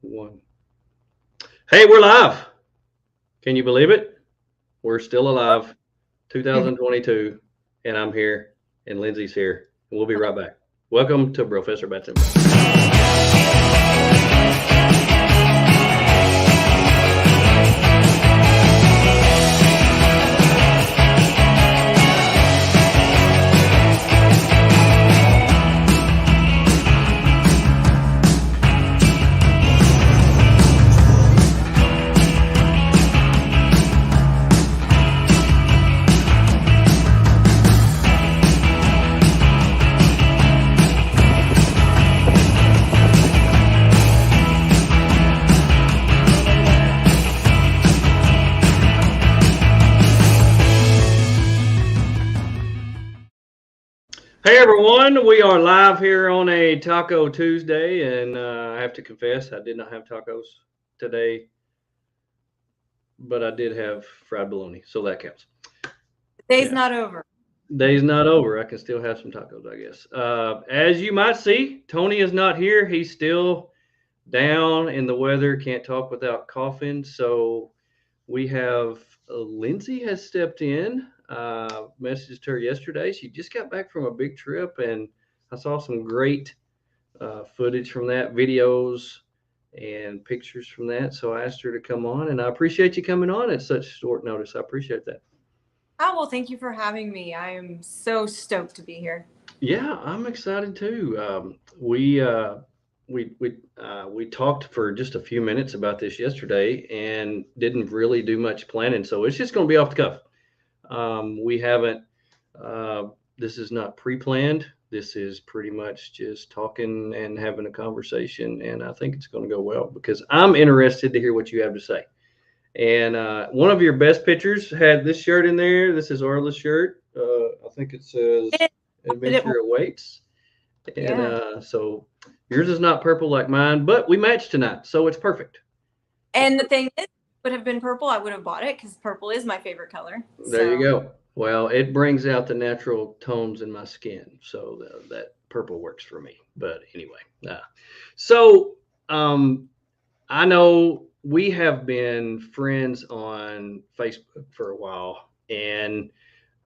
One. Hey, we're live. Can you believe it? We're still alive. 2022, and I'm here, and Lindsay's here, and we'll be right back. Welcome to Professor Bats and Brains. Hey everyone, we are live here on a Taco Tuesday, and I have to confess, I did not have tacos today, but I did have fried bologna, so that counts. Day's Yeah. not over. Day's not over. I can still have some tacos, I guess. As you might see, Tony is not here. He's still down in the weather, can't talk without coughing. So we have Lindsay has stepped in. Messaged her yesterday. She just got back from a big trip, and I saw some great footage from that, videos and pictures from that. So I asked her to come on, and I appreciate you coming on at such short notice. I appreciate that. Oh, well, thank you for having me. I am so stoked to be here. Yeah, I'm excited too. We talked for just a few minutes about this yesterday and didn't really do much planning, so it's just going to be off the cuff. We haven't. Uh, this is not pre-planned. This is pretty much just talking and having a conversation, and I think it's going to go well because I'm interested to hear what you have to say. And one of your best pictures had this shirt in there. This is Arla's shirt. I think it says It, did it, Adventure Awaits. And yeah. so yours is not purple like mine, but we match tonight. So it's perfect. And the thing is, it would have been purple. I would have bought it because purple is my favorite color. There you So, go. Well, it brings out the natural tones in my skin. So that purple works for me. But anyway, so um, I know we have been friends on Facebook for a while, and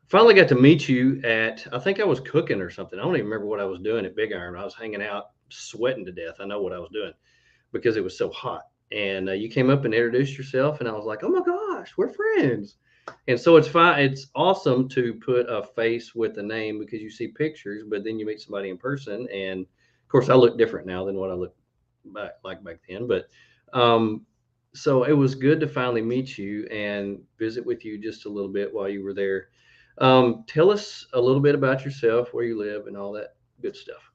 finally got to meet you at, I think I was cooking or something. I don't even remember what I was doing at Big Iron. I was hanging out, sweating to death. I know what I was doing because it was so hot. And you came up and introduced yourself, and I was like, "Oh my gosh, we're friends!" And so it's fine. It's awesome to put a face with a name because you see pictures, but then you meet somebody in person. And of course, I look different now than what I looked back then. But um, so it was good to finally meet you and visit with you just a little bit while you were there. Tell us a little bit about yourself, where you live, and all that good stuff.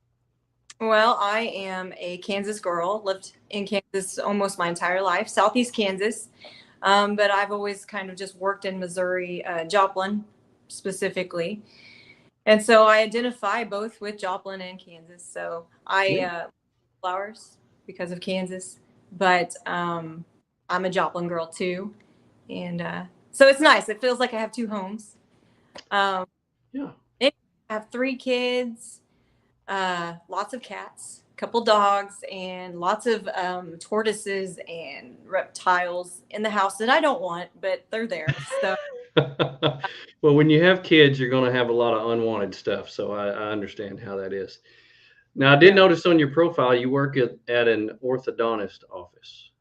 well, I am a Kansas girl, lived in Kansas almost my entire life, Southeast Kansas. But I've always kind of just worked in Missouri, Joplin specifically. And so I identify both with Joplin and Kansas. So I Yeah. flowers because of Kansas, but I'm a Joplin girl too, and so it's nice. It feels like I have two homes. Um, Yeah. I have three kids, lots of cats, a couple dogs, and lots of tortoises and reptiles in the house that I don't want, but they're there. So Well, when you have kids, you're going to have a lot of unwanted stuff. So I understand how that is. Now, I did yeah, notice on your profile you work at an orthodontist office.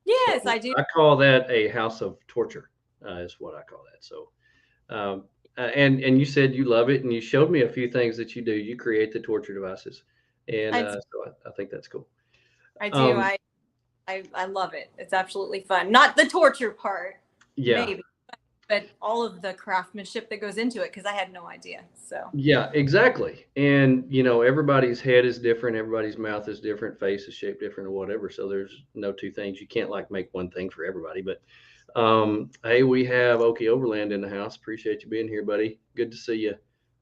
So yes, I do. I call that a house of torture, is what I call that. So, and you said you love it, and you showed me a few things that you do. You create the torture devices, and I do. so I think that's cool. I do. Um, I love it. It's absolutely fun. Not the torture part, yeah, maybe, but all of the craftsmanship that goes into it because I had no idea. So yeah, exactly. And everybody's head is different, everybody's mouth is different, face is shaped different, or whatever. So there's no two things. You can't like make one thing for everybody. But hey, we have Okie Overland in the house. Appreciate you being here, buddy. Good to see you,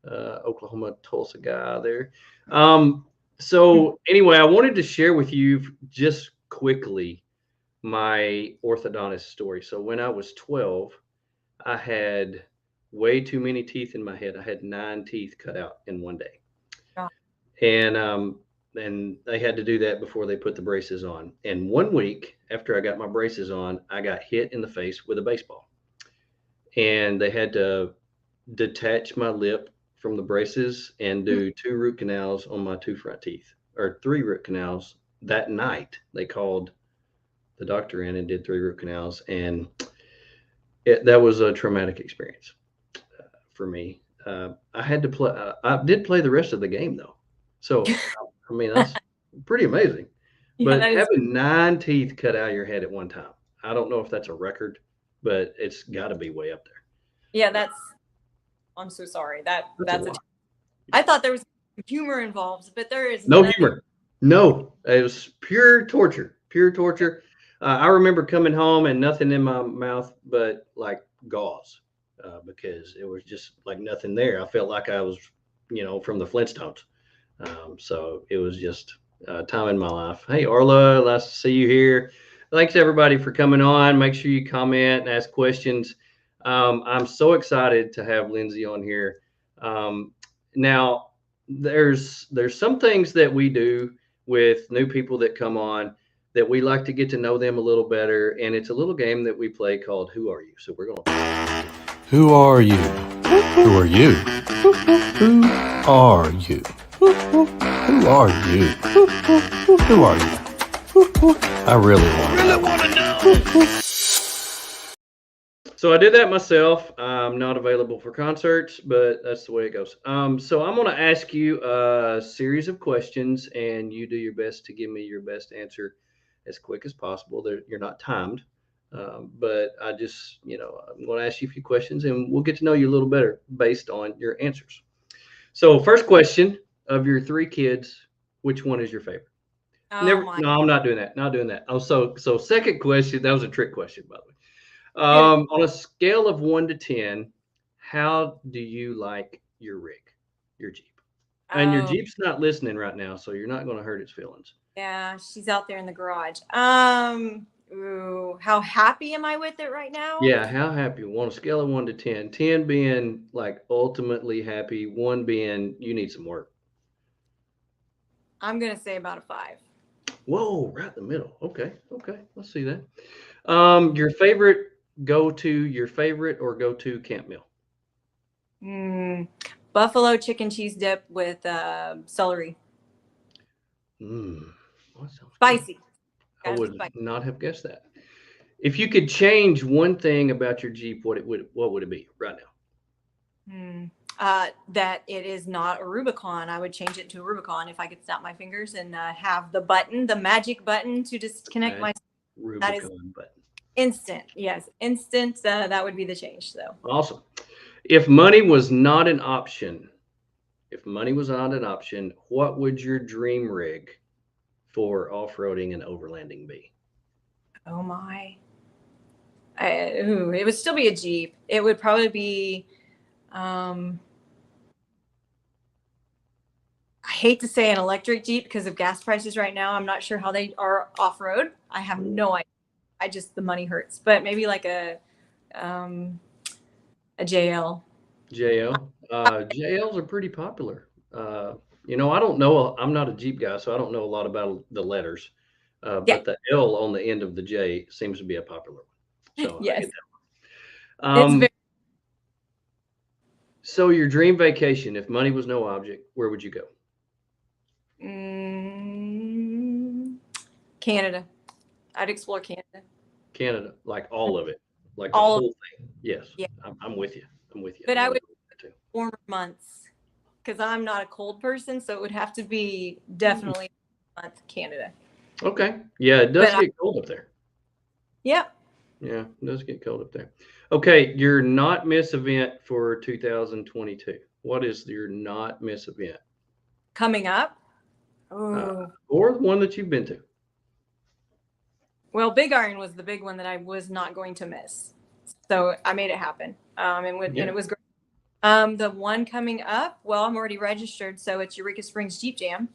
Oklahoma Tulsa guy there. Um, so anyway, I wanted to share with you just quickly my orthodontist story. So when I was 12, I had way too many teeth in my head. I had 9 teeth cut out in one day. uh, And and they had to do that before they put the braces on. And 1 week after I got my braces on, I got hit in the face with a baseball, and they had to detach my lip from the braces and do 2 root canals on my 2 front teeth, or 3 root canals that night. They called the doctor in and did 3 root canals, and that was a traumatic experience for me. I had to play. I did play the rest of the game though, so I mean that's pretty amazing. Yeah, But that is. having 9 teeth cut out of your head at one time, I don't know if that's a record, but it's got to be way up there. Yeah, that's. I'm so sorry. That's a That's a. lot. I thought there was humor involved, but there is No none. humor. No, it was pure torture. Pure torture. I remember coming home and nothing in my mouth but like gauze, because it was just like nothing there. I felt like I was, from the Flintstones. So it was just a time in my life. Hey, Arla, nice to see you here. Thanks everybody for coming on. Make sure you comment and ask questions. I'm so excited to have Lindsay on here. Now, there's some things that we do with new people that come on that we like to get to know them a little better, and it's a little game that we play called Who Are You? So we're gonna. Who are you? Who are you? Who are you? Who are you? Who are you? I really want to know. So I did that myself. I'm not available for concerts, but that's the way it goes. So I'm going to ask you a series of questions, and you do your best to give me your best answer as quick as possible. You're not timed, but I'm going to ask you a few questions, and we'll get to know you a little better based on your answers. So, first question: of your 3 kids, which one is your favorite? Oh Never. my. No, I'm not doing that. Not doing that. Oh, so second question. That was a trick question, by the way. Good. On a scale of 1 to 10, how do you like your rig, your Jeep? And your Oh Jeep's not listening right now, so you're not going to hurt its feelings. yeah, she's out there in the garage. Ooh, how happy am I with it right now? Yeah, how happy? On a scale of 1 to 10, 10 being like ultimately happy, 1 being you need some work. I'm gonna say about a 5. Whoa, right in the middle. Okay, let's see that. Your favorite or go to camp meal? Buffalo chicken cheese dip with celery. Mmm, that sounds good. Spicy. I Gotta be would spicy. not have guessed that. If you could change one thing about your Jeep, what would it be right now? That it is not a Rubicon. I would change it to a Rubicon if I could snap my fingers and have the magic button to disconnect my. That is Rubicon button. instant. Yes, instant. That would be the change. So. Awesome. If money was not an option, what would your dream rig for off-roading and overlanding be? Oh my. It would still be a Jeep. It would probably be. I hate to say an electric Jeep because of gas prices right now. I'm not sure how they are off road. I have no idea. The money hurts. But maybe like a JL. JL. JLs are pretty popular. I don't know. I'm not a Jeep guy, so I don't know a lot about the letters. Yeah. But the L on the end of the J seems to be a popular one. So I Yes. get that one. It's very. So your dream vacation, if money was no object, where would you go? Canada. I'd explore Canada. Canada, like all of it, like the All whole thing. Yes, yeah. I'm with you. But I would too. warmer months because I'm not a cold person, so it would have to be definitely month Canada. Okay. Yeah, it does get cold up there. Yep. Yeah, it does get cold up there. Okay, your not miss event for 2022. What is your not miss event? Coming up? Or the one that you've been to? Well, Big Iron was the big one that I was not going to miss. So I made it happen. And it was great. The one coming up, well, I'm already registered, so it's Eureka Springs Jeep Jam.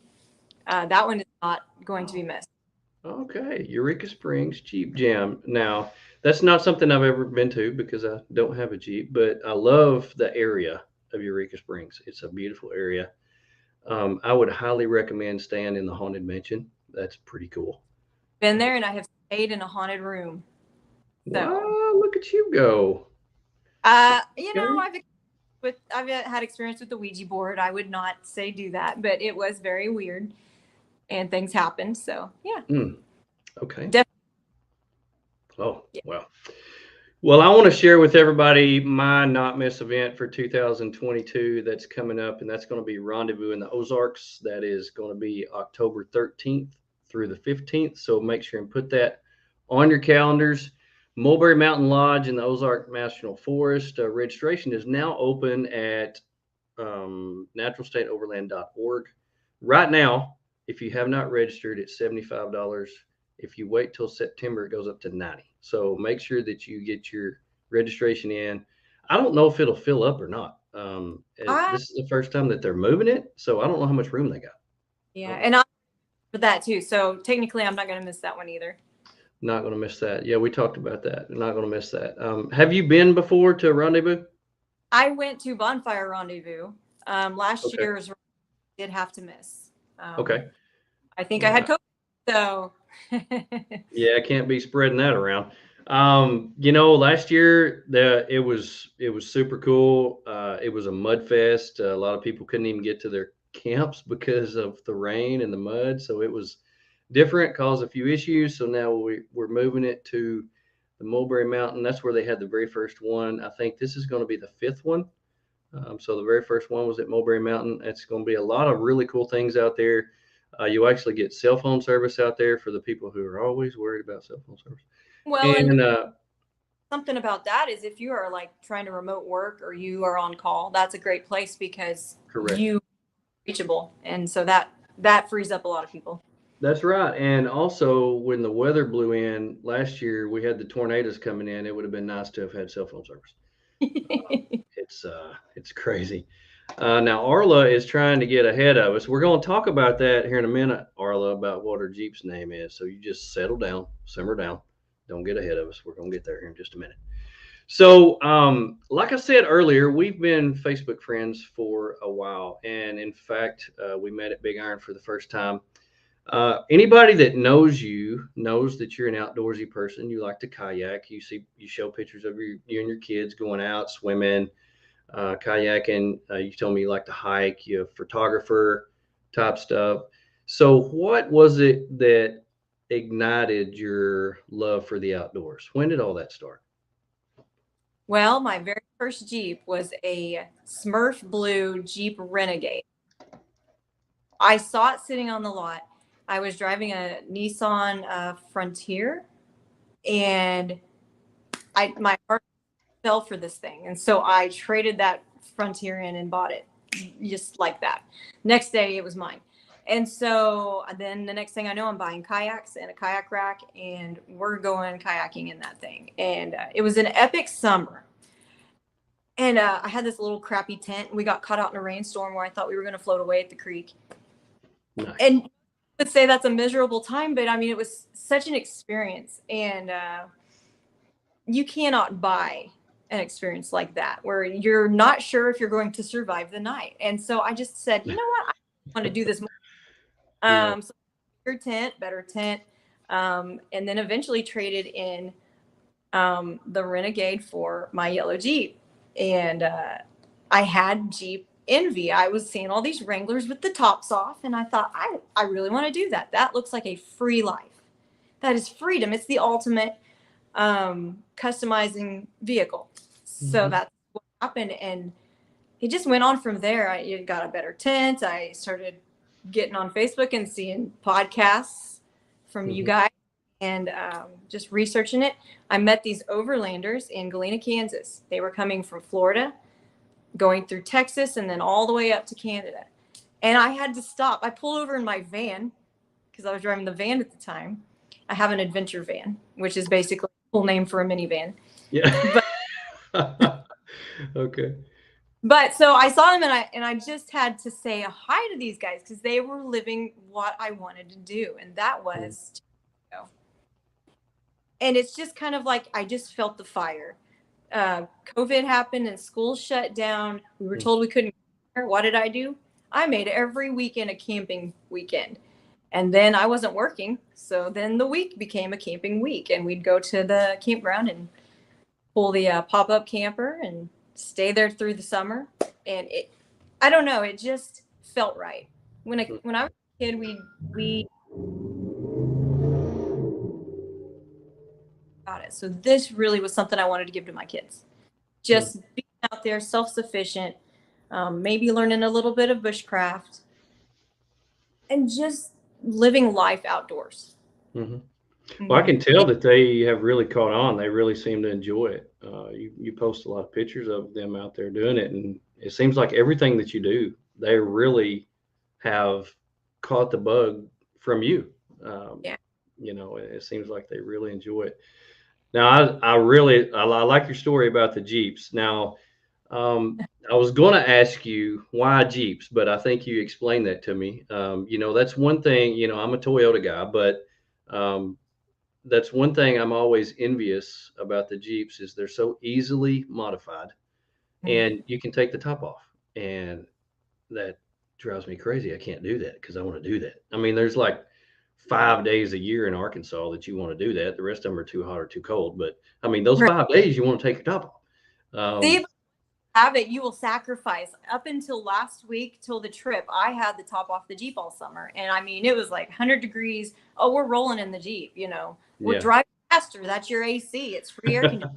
That one is not going to be missed. Okay, Eureka Springs Jeep Jam. Now, that's not something I've ever been to because I don't have a Jeep, but I love the area of Eureka Springs. It's a beautiful area. I would highly recommend staying in the Haunted Mansion. That's pretty cool. Been there, and I have stayed in a haunted room. So, Wow, look at you go. you know, Okay. I've had experience with the Ouija board. I would not say do that, but it was very weird, and things happened. So, yeah, Mm, okay. definitely. Oh, well. Well, I want to share with everybody my not miss event for 2022 that's coming up, and that's going to be Rendezvous in the Ozarks. That is going to be October 13th through the 15th. So make sure and put that on your calendars. Mulberry Mountain Lodge in the Ozark National Forest. Registration is now open at naturalstateoverland.org. Right now, if you have not registered, it's $75. If you wait till September, it goes up to 90. So make sure that you get your registration in. I don't know if it'll fill up or not. I This is the first time that they're moving it, so I don't know how much room they got. I Yeah, don't know. and I for that too. So technically, I'm not going to miss that one either. Not going to miss that. Yeah, we talked about that. Not going to miss that. Have you been before to Rendezvous? I went to Bonfire Rendezvous last Okay. year's. Did have to miss. Okay. I think I had Yeah. COVID, so Yeah, I can't be spreading that around. Last year it was super cool. It was a mud fest. A lot of people couldn't even get to their camps because of the rain and the mud. So it was different, caused a few issues. So now we're moving it to the Mulberry Mountain. That's where they had the very first one. I think this is going to be the fifth one. So the very first one was at Mulberry Mountain. It's going to be a lot of really cool things out there. You actually get cell phone service out there for the people who are always worried about cell phone service. well, and And something about that is if you are like trying to remote work or you are on call, that's a great place because correct. you reachable, and so that frees up a lot of people. That's right. And also, when the weather blew in last year, we had the tornadoes coming in. It would have been nice to have had cell phone service. It's crazy. Now Arla is trying to get ahead of us. We're going to talk about that here in a minute, Arla, about what her Jeep's name is. So you just settle down, simmer down. Don't get ahead of us. We're going to get there here in just a minute. So, like I said earlier, we've been Facebook friends for a while, and in fact, we met at Big Iron for the first time. Anybody that knows you knows that you're an outdoorsy person. You like to kayak. You show pictures of you and your kids going out swimming, kayaking. You told me you like to hike. You're a photographer type stuff. So, what was it that ignited your love for the outdoors? When did all that start? Well, my very first Jeep was a Smurf blue Jeep Renegade. I saw it sitting on the lot. I was driving a Nissan Frontier, and my heart fell for this thing, and so I traded that Frontier in and bought it just like that. Next day, it was mine. And so then the next thing I know, I'm buying kayaks and a kayak rack, and we're going kayaking in that thing. And it was an epic summer. And I had this little crappy tent. We got caught out in a rainstorm where I thought we were going to float away at the creek. Nice. And I would say that's a miserable time, but I mean, it was such an experience. And you cannot buy an experience like that where you're not sure if you're going to survive the night. And so I just said, you know what? I want to do this more. Yeah. So better tent. And then eventually traded in the Renegade for my yellow Jeep. And I had Jeep envy. I was seeing all these Wranglers with the tops off, and I thought, I really want to do that. That looks like a free life. That is freedom. It's the ultimate customizing vehicle. So that's what happened. And it just went on from there. I got a better tent. I started getting on Facebook and seeing podcasts from you guys and just researching it. I met these Overlanders in Galena, Kansas. They were coming from Florida, going through Texas, and then all the way up to Canada. And I had to stop. I pulled over in my van because I was driving the van at the time. I have an adventure van, which is basically a full name for a minivan. Yeah. Okay. But so I saw them, and I just had to say hi to these guys because they were living what I wanted to do, and that was to go. And it's just kind of like I just felt the fire. COVID happened and school shut down. We were told we couldn't go. What did I do? I made every weekend a camping weekend. And then I wasn't working. So then the week became a camping week. And we'd go to the campground and pull the pop-up camper and stay there through the summer. And I don't know, it just felt right. When I was a kid, we got it. So this really was something I wanted to give to my kids. Just being out there, self-sufficient, maybe learning a little bit of bushcraft, and just living life outdoors. Mm-hmm. Well, I can tell that they have really caught on. They really seem to enjoy it. You post a lot of pictures of them out there doing it, and it seems like everything that you do, they really have caught the bug from you. Yeah. It seems like they really enjoy it. Now, I like your story about the Jeeps. Now, I was going to ask you why Jeeps, but I think you explained that to me. That's one thing. I'm a Toyota guy, but that's one thing I'm always envious about the Jeeps is they're so easily modified, and you can take the top off, and that drives me crazy. I can't do that because I want to do that. I mean, there's like 5 days a year in Arkansas that you want to do that. The rest of them are too hot or too cold. But I mean, those Right. 5 days you want to take your top off. See, if you have it, you will sacrifice. Up until last week, till the trip, I had the top off the Jeep all summer. And I mean, it was like 100 degrees. Oh, we're rolling in the Jeep, We're Yeah. driving faster. That's your AC. It's free air conditioning.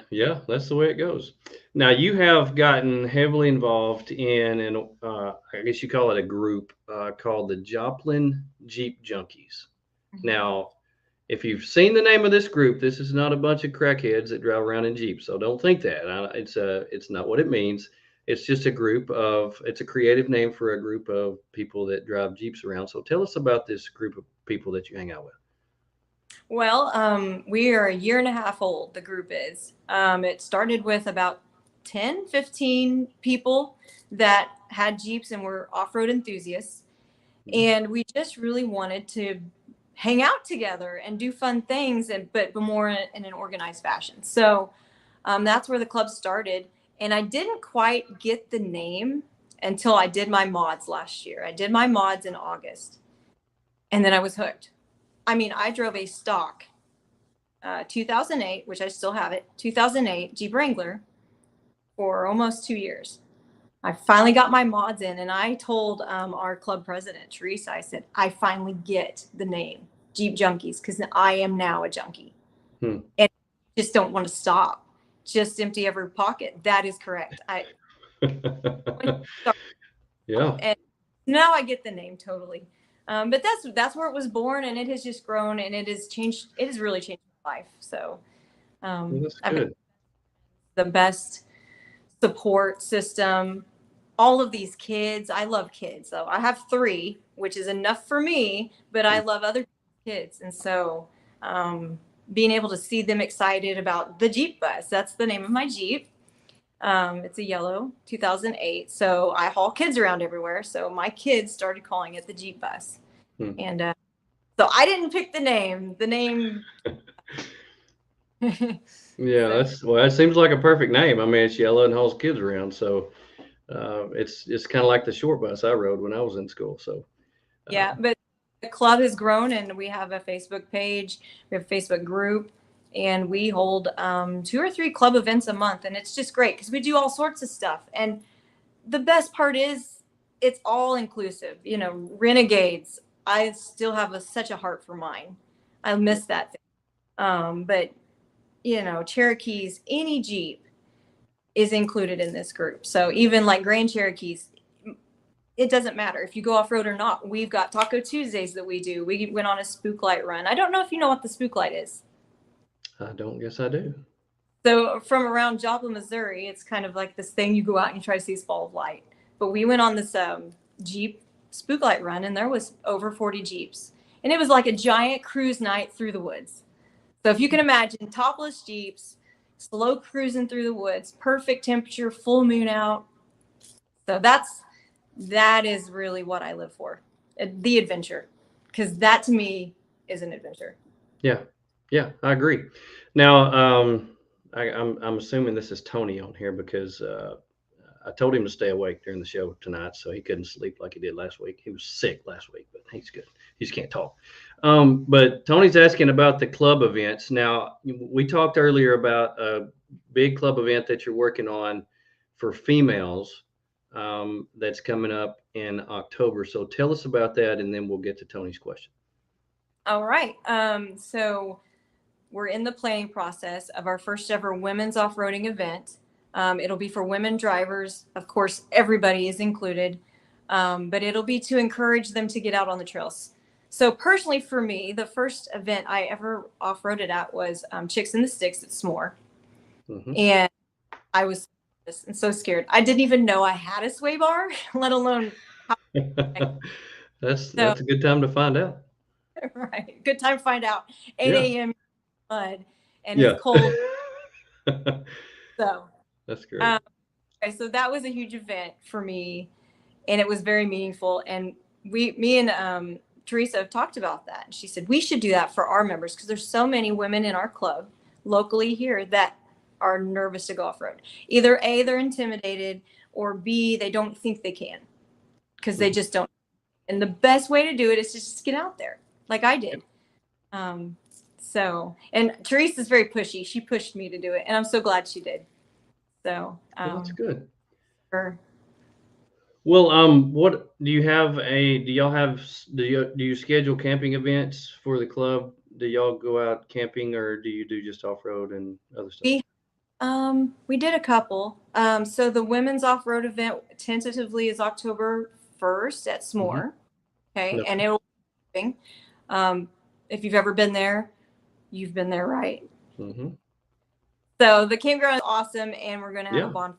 Yeah, that's the way it goes. Now you have gotten heavily involved in, and I guess you call it a group called the Joplin Jeep Junkies. Now, if you've seen the name of this group, this is not a bunch of crackheads that drive around in Jeeps. So don't think that. It's not what it means. It's just it's a creative name for a group of people that drive Jeeps around. So tell us about this group of people that you hang out with. Well, we are a year and a half old, the group is. It started with about 10, 15 people that had Jeeps and were off-road enthusiasts. And we just really wanted to hang out together and do fun things, but more in an organized fashion. So that's where the club started. And I didn't quite get the name until I did my mods last year. I did my mods in August, and then I was hooked. I mean, I drove a stock 2008, which I still have it, 2008 Jeep Wrangler for almost 2 years. I finally got my mods in, and I told our club president, Teresa, I said, I finally get the name Jeep Junkies because I am now a junkie. And I just don't want to stop. Just empty every pocket. That is correct. Yeah. And now I get the name totally. But that's where it was born, and it has just grown, and it has changed. It has really changed my life. So That's I've good. the best support system. All of these kids, I love kids. So I have 3, which is enough for me, but I love other kids. And so being able to see them excited about the Jeep bus, that's the name of my Jeep. It's a yellow 2008. So I haul kids around everywhere. So my kids started calling it the Jeep bus. And so I didn't pick the name. The name. Yeah, that seems like a perfect name. I mean, it's yellow and hauls kids around. So it's kind of like the short bus I rode when I was in school. So yeah, but the club has grown, and we have a Facebook page, we have a Facebook group, and we hold 2 or 3 club events a month, and it's just great because we do all sorts of stuff. And the best part is it's all inclusive. Renegades, I still have such a heart for mine. I miss that thing. But Cherokees, any Jeep is included in this group. So even like Grand Cherokees, it doesn't matter if you go off-road or not. We've got Taco Tuesdays that we do. We went on a spook light run. I don't know if you know what the spook light is. I don't guess I do. So from around Joplin, Missouri, it's kind of like this thing you go out and you try to see this ball of light. But we went on this Jeep spook light run, and there was over 40 Jeeps. And it was like a giant cruise night through the woods. So if you can imagine, topless Jeeps, slow cruising through the woods, perfect temperature, full moon out. So that is really what I live for, the adventure, because that to me is an adventure. Yeah, I agree. Now, I'm assuming this is Tony on here because I told him to stay awake during the show tonight, so he couldn't sleep like he did last week. He was sick last week, but he's good. He just can't talk. But Tony's asking about the club events. Now, we talked earlier about a big club event that you're working on for females that's coming up in October. So tell us about that, and then we'll get to Tony's question. All right. So we're in the planning process of our first ever women's off-roading event. It'll be for women drivers. Of course, everybody is included, but it'll be to encourage them to get out on the trails. So personally for me, the first event I ever off-roaded at was Chicks in the Sticks at S'more. Mm-hmm. And I was so scared. I didn't even know I had a sway bar, let alone. That's a good time to find out. Right. Good time to find out. 8 a.m. mud and Yeah. it's cold. So That's great. Okay, so that was a huge event for me, and it was very meaningful. And me and Teresa have talked about that. And she said we should do that for our members because there's so many women in our club locally here that are nervous to go off road. Either A, they're intimidated, or B, they don't think they can because they just don't. And the best way to do it is to just get out there, like I did. So, and Teresa's very pushy. She pushed me to do it, and I'm so glad she did. So that's good. Sure. Well, what do you have do you schedule camping events for the club? Do y'all go out camping, or do you do just off-road and other stuff? We did a couple. So the women's off-road event tentatively is October 1st at S'more. Okay. And it'll be, if you've ever been there, you've been there, right? Mm-hmm. So the campground is awesome, and we're going to have a bonfire.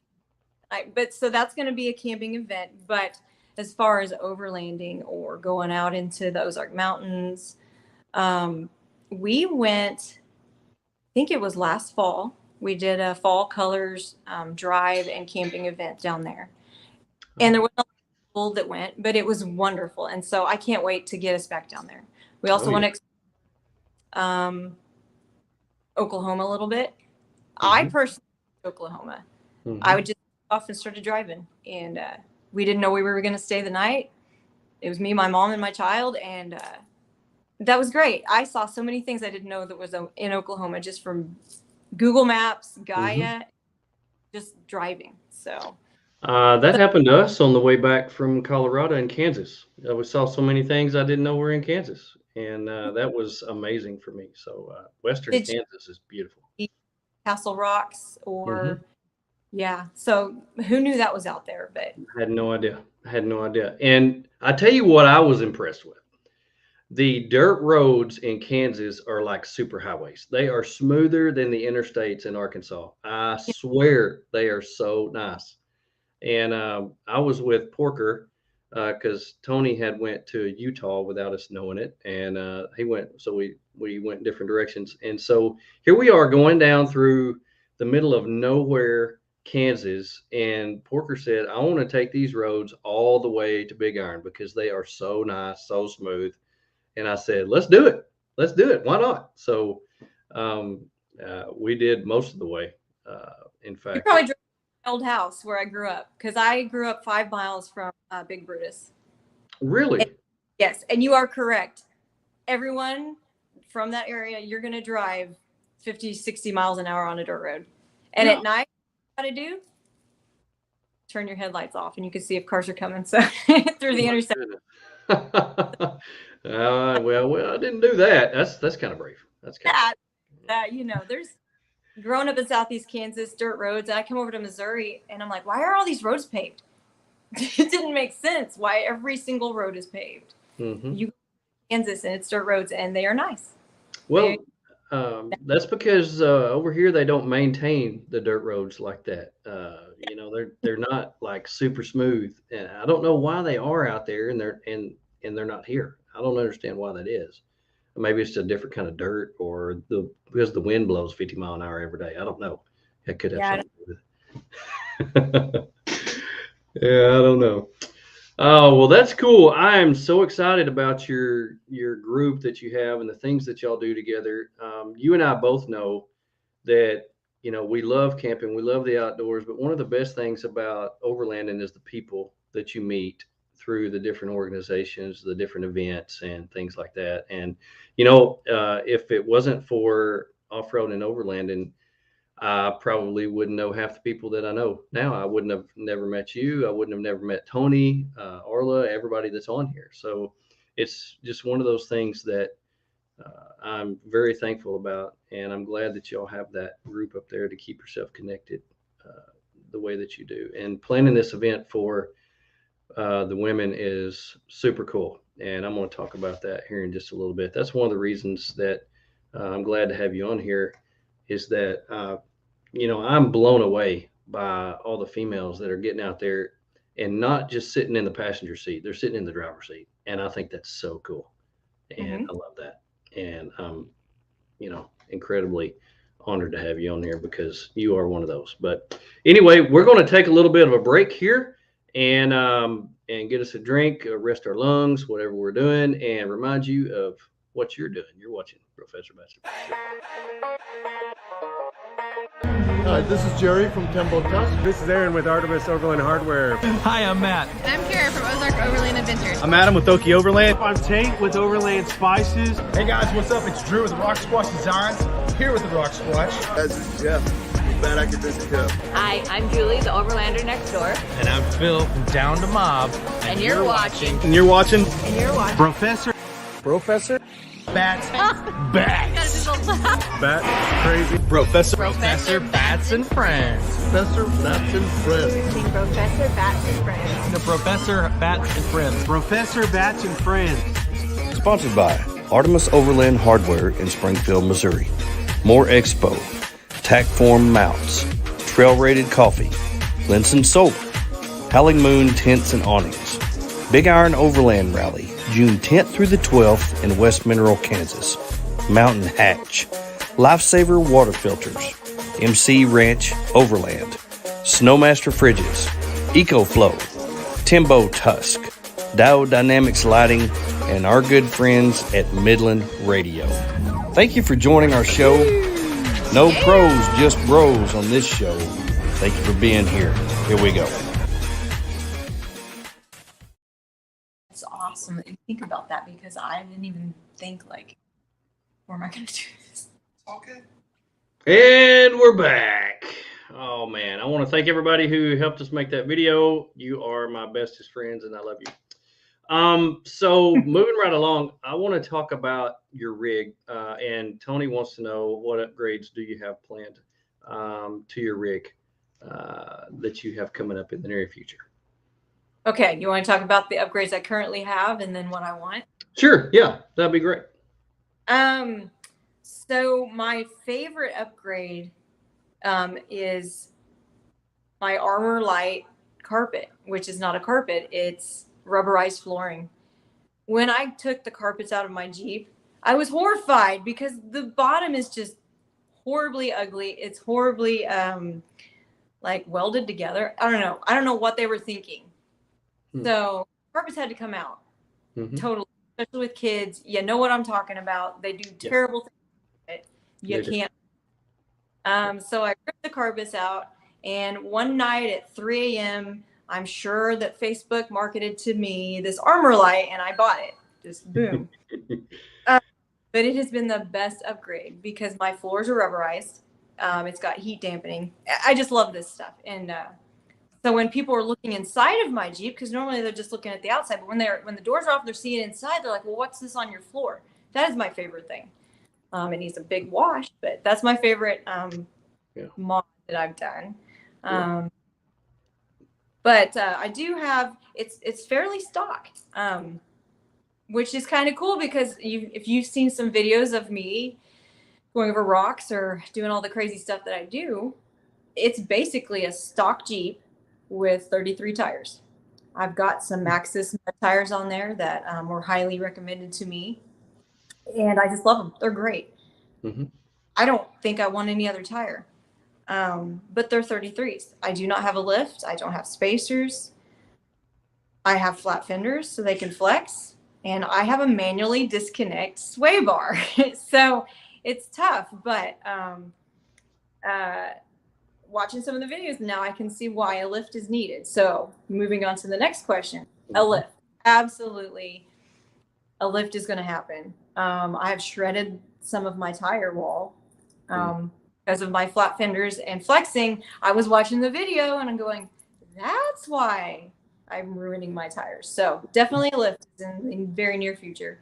But so that's going to be a camping event. But as far as overlanding or going out into the Ozark Mountains, we went, I think it was last fall. We did a fall colors drive and camping event down there. And there was a lot of people that went, but it was wonderful. And so I can't wait to get us back down there. We also want to explore Oklahoma a little bit. I personally Oklahoma. I would just off and started driving, and we didn't know we were going to stay the night. It was me, my mom, and my child, and that was great. I saw so many things I didn't know that was in Oklahoma just from Google Maps, Gaia, just driving. So that happened to us on the way back from Colorado and Kansas. We saw so many things I didn't know were in Kansas, and that was amazing for me. So Western Kansas is beautiful. Castle Rocks or yeah. So who knew that was out there? But I had no idea. And I tell you what I was impressed with. The dirt roads in Kansas are like super highways. They are smoother than the interstates in Arkansas. I swear they are so nice. And I was with Porker because Tony had went to Utah without us knowing it. And he went, so we went different directions. And so here we are going down through the middle of nowhere, Kansas, and Porker said, I want to take these roads all the way to Big Iron because they are so nice, so smooth. And I said, let's do it. Why not? So we did most of the way. In fact, you probably drove to my old house where I grew up because I grew up 5 miles from Big Brutus. Really? Yes. And you are correct. Everyone from that area, you're going to drive 50, 60 miles an hour on a dirt road. And at night, what you got to do? Turn your headlights off and you can see if cars are coming. So through the intersection. Well, I didn't do that. That's kind of brave. That's kind of that there's growing up in Southeast Kansas, dirt roads. And I come over to Missouri and I'm like, why are all these roads paved? It didn't make sense why every single road is paved. You go to Kansas and it's dirt roads and they are nice. Well, that's because over here they don't maintain the dirt roads like that. They're not like super smooth, and I don't know why they are out there and they're not here. I don't understand why that is. Maybe it's a different kind of dirt, or because the wind blows 50 miles an hour every day. I don't know. It could have something to do with it. Yeah, I don't know. Oh, well, that's cool. I am so excited about your group that you have and the things that y'all do together. You and I both know that we love camping, we love the outdoors, but one of the best things about overlanding is the people that you meet through the different organizations, the different events, and things like that. And if it wasn't for off-road and overlanding, I probably wouldn't know half the people that I know now. I wouldn't have never met you. I wouldn't have never met Tony, Arla, everybody that's on here. So it's just one of those things that I'm very thankful about, and I'm glad that y'all have that group up there to keep yourself connected the way that you do. And planning this event for the women is super cool, and I'm going to talk about that here in just a little bit. That's one of the reasons that I'm glad to have you on here, is that I'm blown away by all the females that are getting out there and not just sitting in the passenger seat; they're sitting in the driver's seat, and I think that's so cool, and I love that. And I'm, incredibly honored to have you on here because you are one of those. But anyway, we're going to take a little bit of a break here and get us a drink, rest our lungs, whatever we're doing, and remind you of what you're doing. You're watching Professor Bachelor. Hi, this is Jerry from Tembo Tusk. This is Aaron with Artemis Overland Hardware. Hi, I'm Matt. I'm Kara from Ozark Overland Adventures. I'm Adam with Oki Overland. I'm Tate with Overland Spices. Hey guys, what's up? It's Drew with Rock Squash Designs, here with the Rock Squash. This is Jeff. Bad Academic Jeff. Hi, I'm Julie, the Overlander next door. And I'm Phil from Down to Mob. And you're watching. And you're watching. And you're watching. BROfessor. Bats. Bats. Bat. Crazy. Professor Bats and Friends. Professor Bats and Friends. Professor Bats and Friends. The Professor Bats and Friends. Professor Bats and Friends. Sponsored by Artemis Overland Hardware in Springfield, Missouri. More Expo. Tackform Mounts. Trail Rated Coffee. Linson Solar. Howling Moon Tents and Awnings. Big Iron Overland Rally, June 10th through the 12th in West Mineral, Kansas. Mountain Hatch. Lifesaver Water Filters. MC Ranch Overland. Snowmaster Fridges. EcoFlow. Timbo Tusk. Dow Dynamics Lighting. And our good friends at Midland Radio. Thank you for joining our show. No pros, just bros on this show. Thank you for being here. Here we go. It's awesome that you think about that, because I didn't even think, where am I going to do this? Okay. And we're back. Oh man, I want to thank everybody who helped us make that video. You are my bestest friends, and I love you. So moving right along, I want to talk about your rig. And Tony wants to know, what upgrades do you have planned to your rig that you have coming up in the near future? Okay, you want to talk about the upgrades I currently have and then what I want? Sure, yeah, that'd be great. So my favorite upgrade is my Armor Light carpet, which is not a carpet, it's rubberized flooring. When I took the carpets out of my Jeep, I was horrified because the bottom is just horribly ugly. It's horribly welded together. I don't know what they were thinking. So carpets had to come out. Totally, especially with kids. You know what I'm talking about. They do terrible things. You can't. So I ripped the carpets out, and one night at 3 a.m., I'm sure that Facebook marketed to me this Armor Light, and I bought it. Just boom. But it has been the best upgrade because my floors are rubberized. It's got heat dampening. I just love this stuff. And so when people are looking inside of my Jeep, because normally they're just looking at the outside, but when the doors are off, they're seeing inside. They're like, "Well, what's this on your floor?" That is my favorite thing. It needs a big wash, but that's my favorite mod that I've done. But I do have, it's fairly stock, which is kind of cool because if you've seen some videos of me going over rocks or doing all the crazy stuff that I do, it's basically a stock Jeep with 33 tires. I've got some Maxxis tires on there that were highly recommended to me, and I just love them. They're great. I don't think I want any other tire. But they're 33s. I do not have a lift. I don't have spacers. I have flat fenders so they can flex. And I have a manually disconnect sway bar. So it's tough, but watching some of the videos, now I can see why a lift is needed. So moving on to the next question, a lift. Absolutely, a lift is going to happen. I have shredded some of my tire wall because of my flat fenders and flexing. I was watching the video and I'm going, that's why I'm ruining my tires. So definitely a lift in very near future.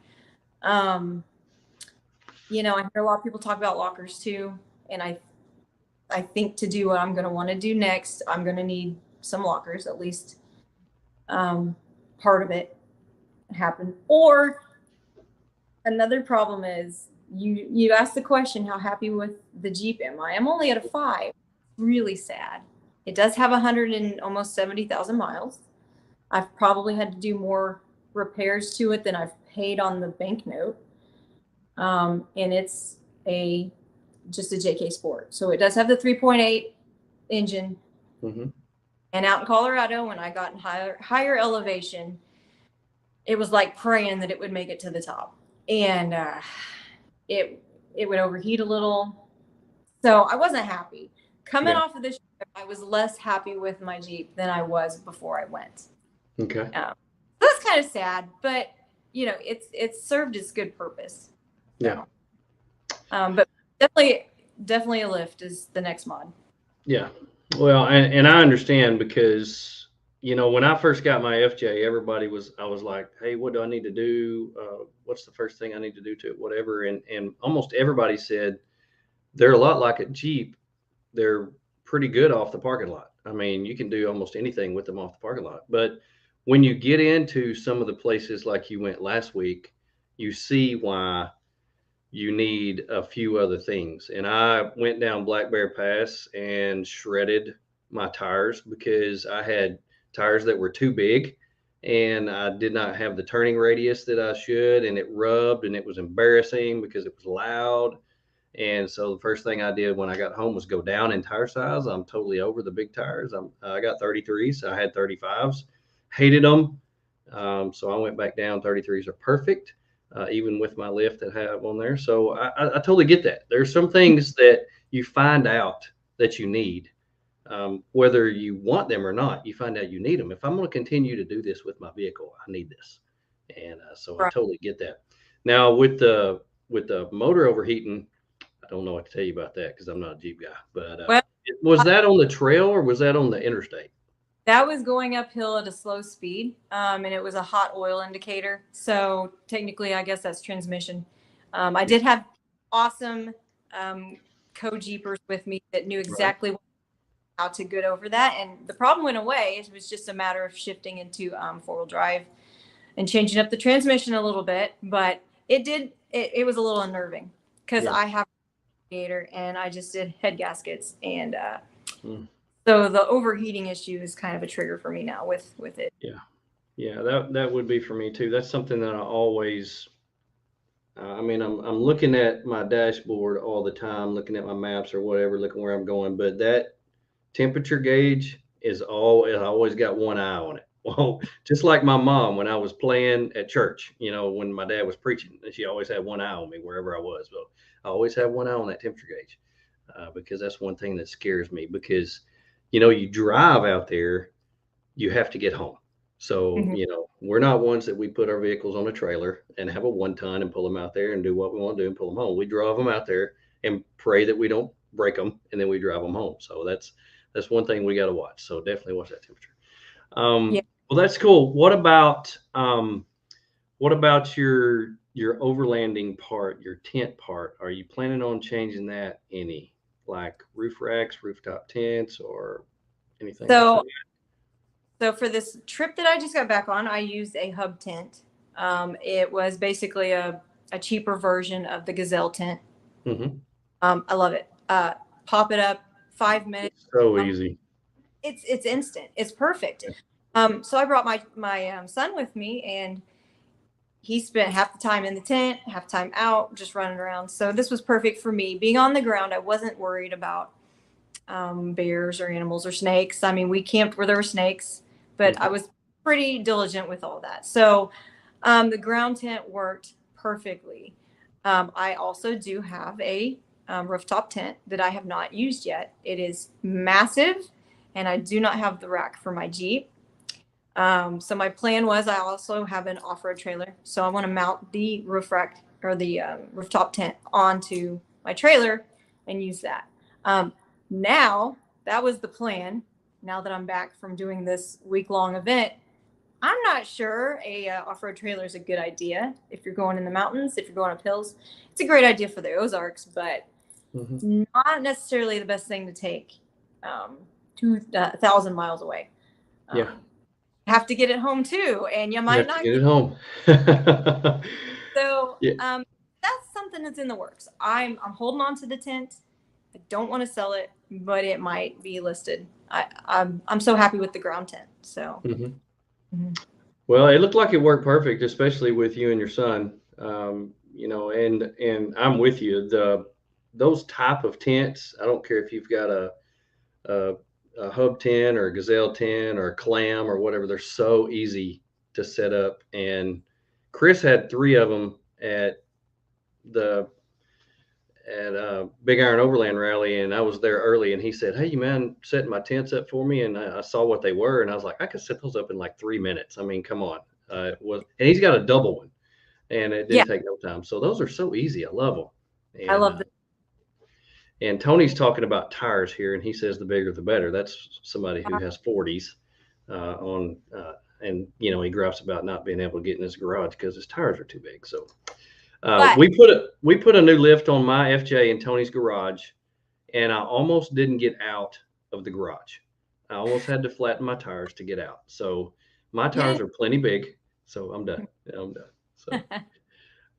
You know, I hear a lot of people talk about lockers too, and I think to do what I'm going to want to do next, I'm going to need some lockers, at least part of it happen. Or another problem is you asked the question, how happy with the Jeep am I? I'm only at a 5. Really sad. It does have 100 and almost 70,000 miles. I've probably had to do more repairs to it than I've paid on the banknote. And it's just a JK Sport. So it does have the 3.8 engine. And out in Colorado, when I got in higher elevation, it was like praying that it would make it to the top. And it would overheat a little. So I wasn't happy. Coming off of this trip, I was less happy with my Jeep than I was before I went. Okay. That's kind of sad, but you know, it's served its good purpose. Yeah. But definitely a lift is the next mod. Yeah. Well, and I understand because, you know, when I first got my FJ, I was like, hey, what do I need to do? What's the first thing I need to do to it? Whatever. And almost everybody said they're a lot like a Jeep. They're pretty good off the parking lot. I mean, you can do almost anything with them off the parking lot. But when you get into some of the places like you went last week, you see why you need a few other things. And I went down Black Bear Pass and shredded my tires because I had tires that were too big and I did not have the turning radius that I should. And it rubbed and it was embarrassing because it was loud. And so the first thing I did when I got home was go down in tire size. I'm totally over the big tires. I got 33s. So I had 35s, hated them. So I went back down. 33s are perfect. Even with my lift that I have on there. So I totally get that. There's some things that you find out that you need, whether you want them or not, you find out you need them. If I'm going to continue to do this with my vehicle, I need this. And so I totally get that. Now with the motor overheating, I don't know what to tell you about that because I'm not a Jeep guy, but was that on the trail or was that on the interstate? That was going uphill at a slow speed, and it was a hot oil indicator. So technically, I guess that's transmission. I did have awesome co-Jeepers with me that knew exactly how to get over that. And the problem went away. It was just a matter of shifting into four-wheel drive and changing up the transmission a little bit. But it was a little unnerving because I have a radiator and I just did head gaskets. And so the overheating issue is kind of a trigger for me now with it. Yeah, that would be for me too. That's something that I always, I'm looking at my dashboard all the time, looking at my maps or whatever, looking where I'm going. But that temperature gauge I always got one eye on it. Well, just like my mom when I was playing at church, when my dad was preaching, she always had one eye on me wherever I was. But I always have one eye on that temperature gauge because that's one thing that scares me because, you drive out there, you have to get home. So, we're not ones that we put our vehicles on a trailer and have a 1-ton and pull them out there and do what we want to do and pull them home. We drive them out there and pray that we don't break them and then we drive them home. So that's one thing we got to watch. So definitely watch that temperature. Well, that's cool. What about your overlanding part, your tent part? Are you planning on changing that any, like roof racks, rooftop tents, or anything? So for this trip that I just got back on, I used a hub tent. It was basically a cheaper version of the Gazelle tent. I love it. Pop it up, 5 minutes. So easy. It's instant. It's perfect. So I brought my son with me, and he spent half the time in the tent, half the time out, just running around. So this was perfect for me. Being on the ground, I wasn't worried about bears or animals or snakes. I mean, we camped where there were snakes, but I was pretty diligent with all that. So the ground tent worked perfectly. I also do have a rooftop tent that I have not used yet. It is massive, and I do not have the rack for my Jeep. So my plan was I also have an off-road trailer. So I want to mount the roof rack or the rooftop tent onto my trailer and use that. Now, that was the plan. Now that I'm back from doing this week-long event, I'm not sure a off-road trailer is a good idea if you're going in the mountains, if you're going up hills. It's a great idea for the Ozarks, but not necessarily the best thing to take 2,000 miles away. Yeah. Have to get it home too, and you might not get it home. So that's something that's in the works. I'm holding on to the tent. I don't want to sell it, but it might be listed. I'm so happy with the ground tent. So. Well, it looked like it worked perfect, especially with you and your son. You know, and I'm with you. Those type of tents, I don't care if you've got a hub tent or a gazelle tent or a clam or whatever, they're so easy to set up. And Chris had 3 of them at Big Iron Overland rally, and I was there early, and he said, "Hey, you man, setting my tents up for me," and I saw what they were, and I was like, I could set those up in like 3 minutes. I mean, come on. And he's got a double one, and it didn't take no time. So those are so easy. I love them. And, I love them. And Tony's talking about tires here, and he says the bigger the better. That's somebody who has 40s and you know, he gripes about not being able to get in his garage because his tires are too big. So. We put a new lift on my FJ in Tony's garage, and I almost didn't get out of the garage. I almost had to flatten my tires to get out. So my tires are plenty big. So I'm done.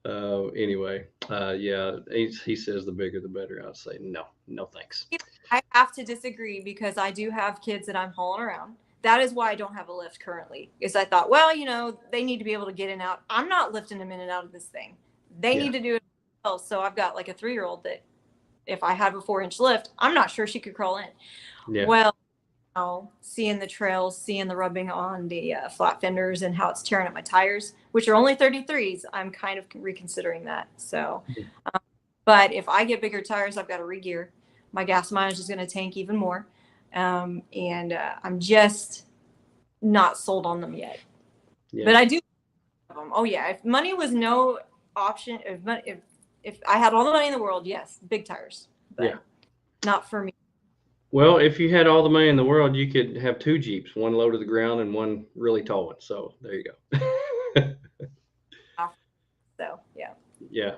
So anyway, he says the bigger the better. I'll say no thanks. I have to disagree because I do have kids that I'm hauling around. That is why I don't have a lift currently. Is I thought, well, you know, they need to be able to get in and out. I'm not lifting them in and out of this thing. They need to do it themselves. So I've got like a 3-year-old that if I have a 4-inch lift, I'm not sure she could crawl in. Yeah. Well, you know, seeing the trails, seeing the rubbing on the flat fenders and how it's tearing up my tires, which are only 33s, I'm kind of reconsidering that. So, but if I get bigger tires, I've got to re-gear. My gas mileage is going to tank even more. And I'm just not sold on them yet. Yeah. But I do have them. Oh, yeah. If money was no option, if I had all the money in the world, yes, big tires, but not for me. Well, if you had all the money in the world, you could have 2 Jeeps, one low to the ground and one really tall one. So there you go. So yeah.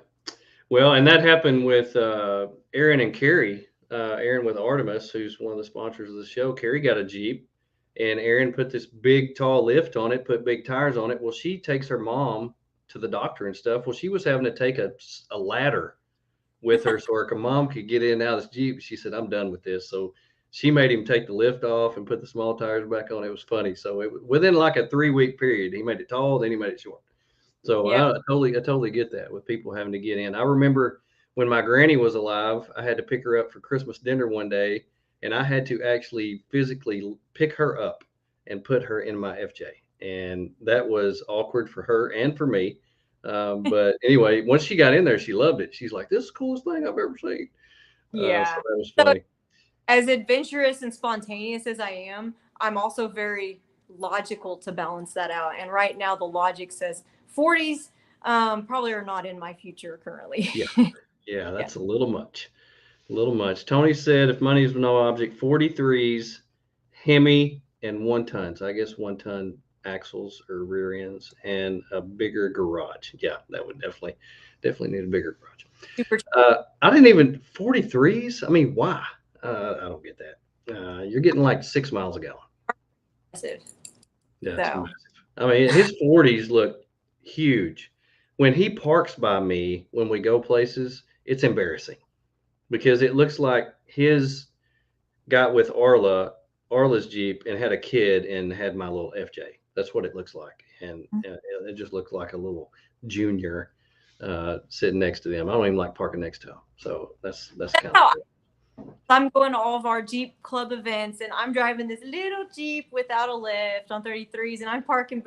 Well, and that happened with Aaron and Carrie. Aaron with Artemis, who's one of the sponsors of the show. Carrie got a Jeep, and Aaron put this big tall lift on it, put big tires on it. Well, she takes her mom to the doctor and stuff. Well, she was having to take a ladder with her so her mom could get in and out of this Jeep. She said, I'm done with this. So she made him take the lift off and put the small tires back on. It was funny. So within like a 3-week period, he made it tall, then he made it short. So I totally get that with people having to get in. I remember when my granny was alive, I had to pick her up for Christmas dinner one day, and I had to actually physically pick her up and put her in my FJ. And that was awkward for her and for me. But anyway, once she got in there, she loved it. She's like, this is the coolest thing I've ever seen. So that was funny. As adventurous and spontaneous as I am, I'm also very logical to balance that out. And right now the logic says 40s probably are not in my future currently. Yeah, that's a little much. Tony said if money is no object, 43s, Hemi, and 1-tons. I guess 1-ton axles or rear ends and a bigger garage. Yeah, that would definitely need a bigger garage. I didn't even 43s. I mean, why? I don't get that. You're getting like 6 miles a gallon. Massive. Yeah, that's massive. I mean, his 40s look huge. When he parks by me, when we go places, it's embarrassing because it looks like his got with Arla's Jeep and had a kid and had my little FJ. That's what it looks like. And it just looks like a little junior sitting next to them. I don't even like parking next to them. So that's kind of cool. I'm going to all of our Jeep club events and I'm driving this little Jeep without a lift on 33s and I'm parking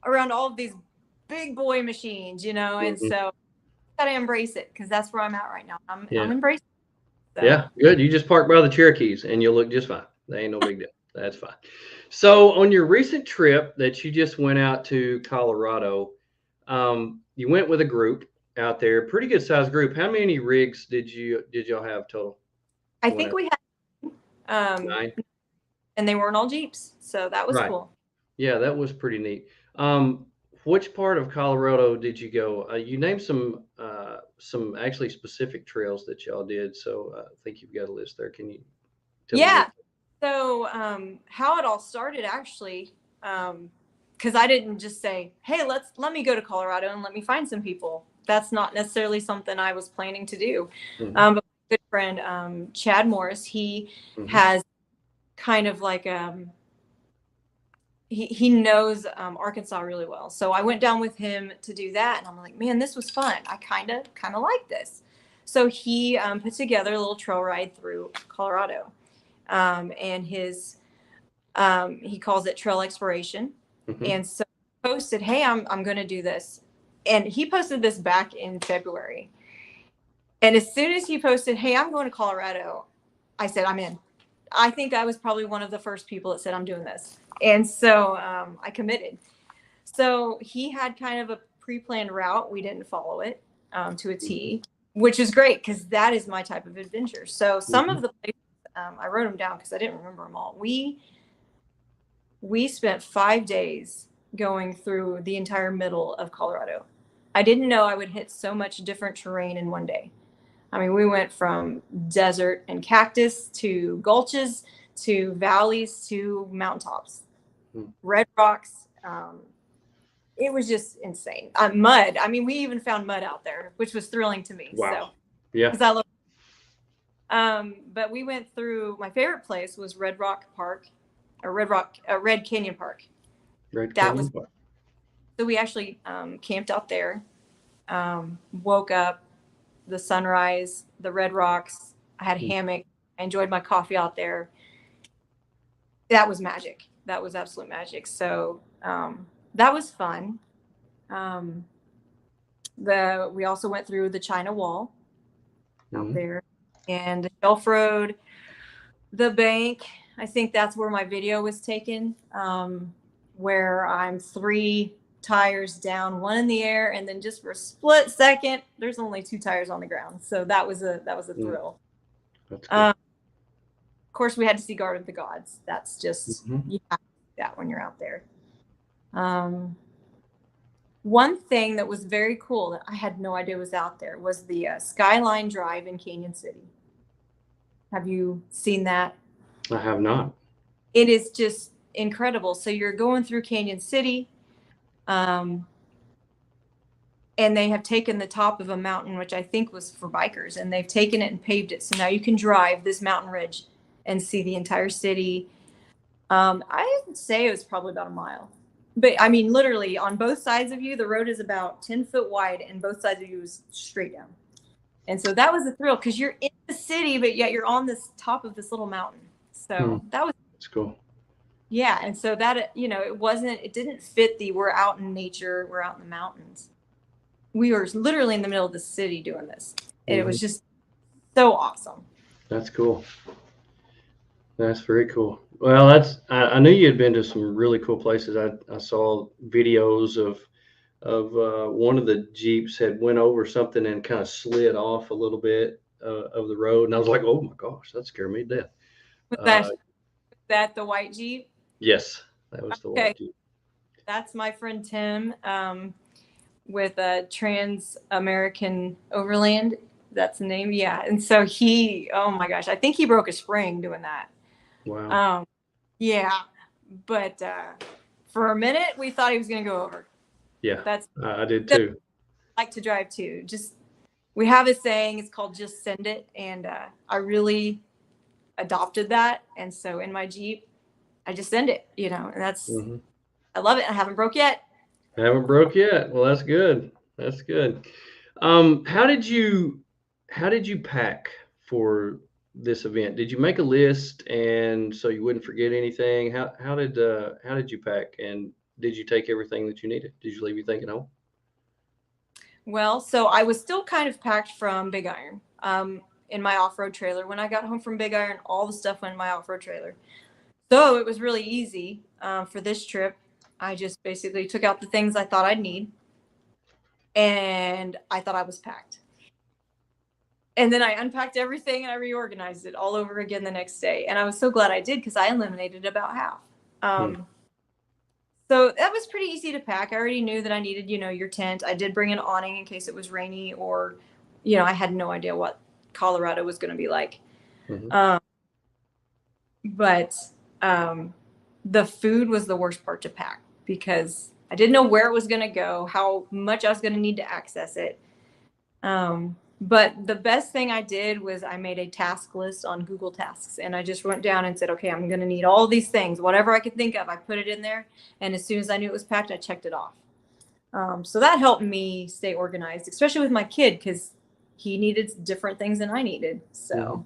around all of these big boy machines, you know, and so gotta embrace it because that's where I'm at right now. I'm Yeah. embracing it. So. Yeah, good. You just park by the Cherokees and you'll look just fine. They ain't no big deal. That's fine. So on your recent trip that you just went out to Colorado, you went with a group out there, pretty good sized group. How many rigs did y'all have total? I think we had 9. and they weren't all Jeeps, so that was Right. cool. Yeah, that was pretty neat. Which part of Colorado did you go? You named some actually specific trails that y'all did. So I think you've got a list there. Can you tell me? Yeah. So how it all started actually, because I didn't just say, hey, let me go to Colorado and let me find some people. That's not necessarily something I was planning to do. Mhm. But my good friend Chad Morris, he has kind of like he knows Arkansas really well. So I went down with him to do that, and I'm like, man, this was fun. I kind of like this. So he put together a little trail ride through Colorado, and he calls it trail exploration. And so he posted, hey, I'm going to do this, and he posted this back in February. And as soon as he posted, hey, I'm going to Colorado, I said, I'm in. I think I was probably one of the first people that said, I'm doing this. And so I committed. So he had kind of a pre-planned route. We didn't follow it to a T, which is great because that is my type of adventure. So some of the places, I wrote them down because I didn't remember them all. We spent 5 days going through the entire middle of Colorado. I didn't know I would hit so much different terrain in one day. I mean, we went from desert and cactus to gulches to valleys to mountaintops, red rocks. It was just insane. Mud. I mean, we even found mud out there, which was thrilling to me. Wow. So, yeah. because I love. But we went through. My favorite place was Red Canyon Park. Park. So we actually camped out there. Woke up. The sunrise, the red rocks. I had a hammock. I enjoyed my coffee out there. That was magic. That was absolute magic. So that was fun. We also went through the China Wall out there, and the Shelf Road, the bank. I think that's where my video was taken, where I'm 3 tires down, 1 in the air, and then just for a split second there's only 2 tires on the ground. So that was a thrill. That's cool. Of course we had to see Garden of the Gods. That's just you have to do that when you're out there. One thing that was very cool that I had no idea was out there was the Skyline Drive in Canyon City. Have you seen that? I have not. It is just incredible. So you're going through Canyon City, and they have taken the top of a mountain, which I think was for bikers, and they've taken it and paved it. So now you can drive this mountain ridge and see the entire city. I would say it was probably about a mile. But I mean, literally on both sides of you, the road is about 10 foot wide, and both sides of you is straight down. And so that was a thrill because you're in the city, but yet you're on this top of this little mountain. So that's cool. Yeah. And so that, it didn't fit we're out in nature, we're out in the mountains. We were literally in the middle of the city doing this. And it was just so awesome. That's cool. That's very cool. Well, I knew you had been to some really cool places. I saw videos of one of the Jeeps had went over something and kind of slid off a little bit of the road. And I was like, oh my gosh, that scared me to death. Was that the white Jeep? Yes, that was the white Jeep. That's my friend Tim with a Trans-American Overland. That's the name. Yeah. And so oh my gosh, I think he broke a spring doing that. Wow. Yeah. But for a minute, we thought he was going to go over. Yeah. I did too. I like to drive too. We have a saying, it's called just send it. And I really adopted that. And so in my Jeep, I just send it, and that's, I love it. I haven't broke yet. Haven't broke yet. Well, that's good. That's good. How did you pack for this event? Did you make a list and so you wouldn't forget anything? How did you pack, and did you take everything that you needed? Did you leave anything at home? Well, so I was still kind of packed from Big Iron in my off-road trailer. When I got home from Big Iron, all the stuff went in my off-road trailer. So it was really easy for this trip. I just basically took out the things I thought I'd need, and I thought I was packed. And then I unpacked everything and I reorganized it all over again the next day. And I was so glad I did because I eliminated about half. So that was pretty easy to pack. I already knew that I needed, your tent. I did bring an awning in case it was rainy or, I had no idea what Colorado was going to be like. But the food was the worst part to pack because I didn't know where it was going to go, how much I was going to need to access it. But the best thing I did was I made a task list on Google Tasks, and I just went down and said, okay, I'm going to need all these things, whatever I could think of, I put it in there. And as soon as I knew it was packed, I checked it off. So that helped me stay organized, especially with my kid, because he needed different things than I needed. So,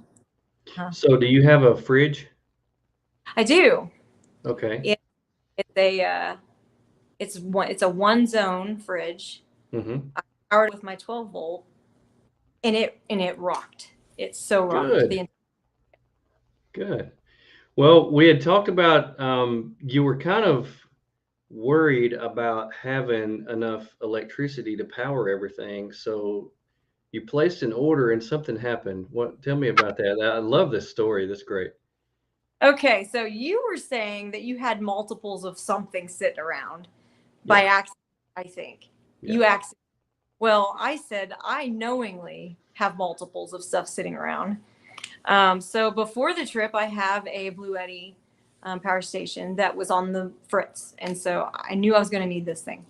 So do you have a fridge? I do. Okay. It's a one zone fridge. I powered it with my 12 volt. And it rocked. It so rocked. Good. Well, we had talked about you were kind of worried about having enough electricity to power everything. So you placed an order and something happened. Tell me about that. I love this story. That's great. Okay, so you were saying that you had multiples of something sitting around by accident, I think. Yeah. You accident. Well, I said I knowingly have multiples of stuff sitting around. So before the trip, I have a Blue Eddy power station that was on the fritz. And so I knew I was going to need this thing.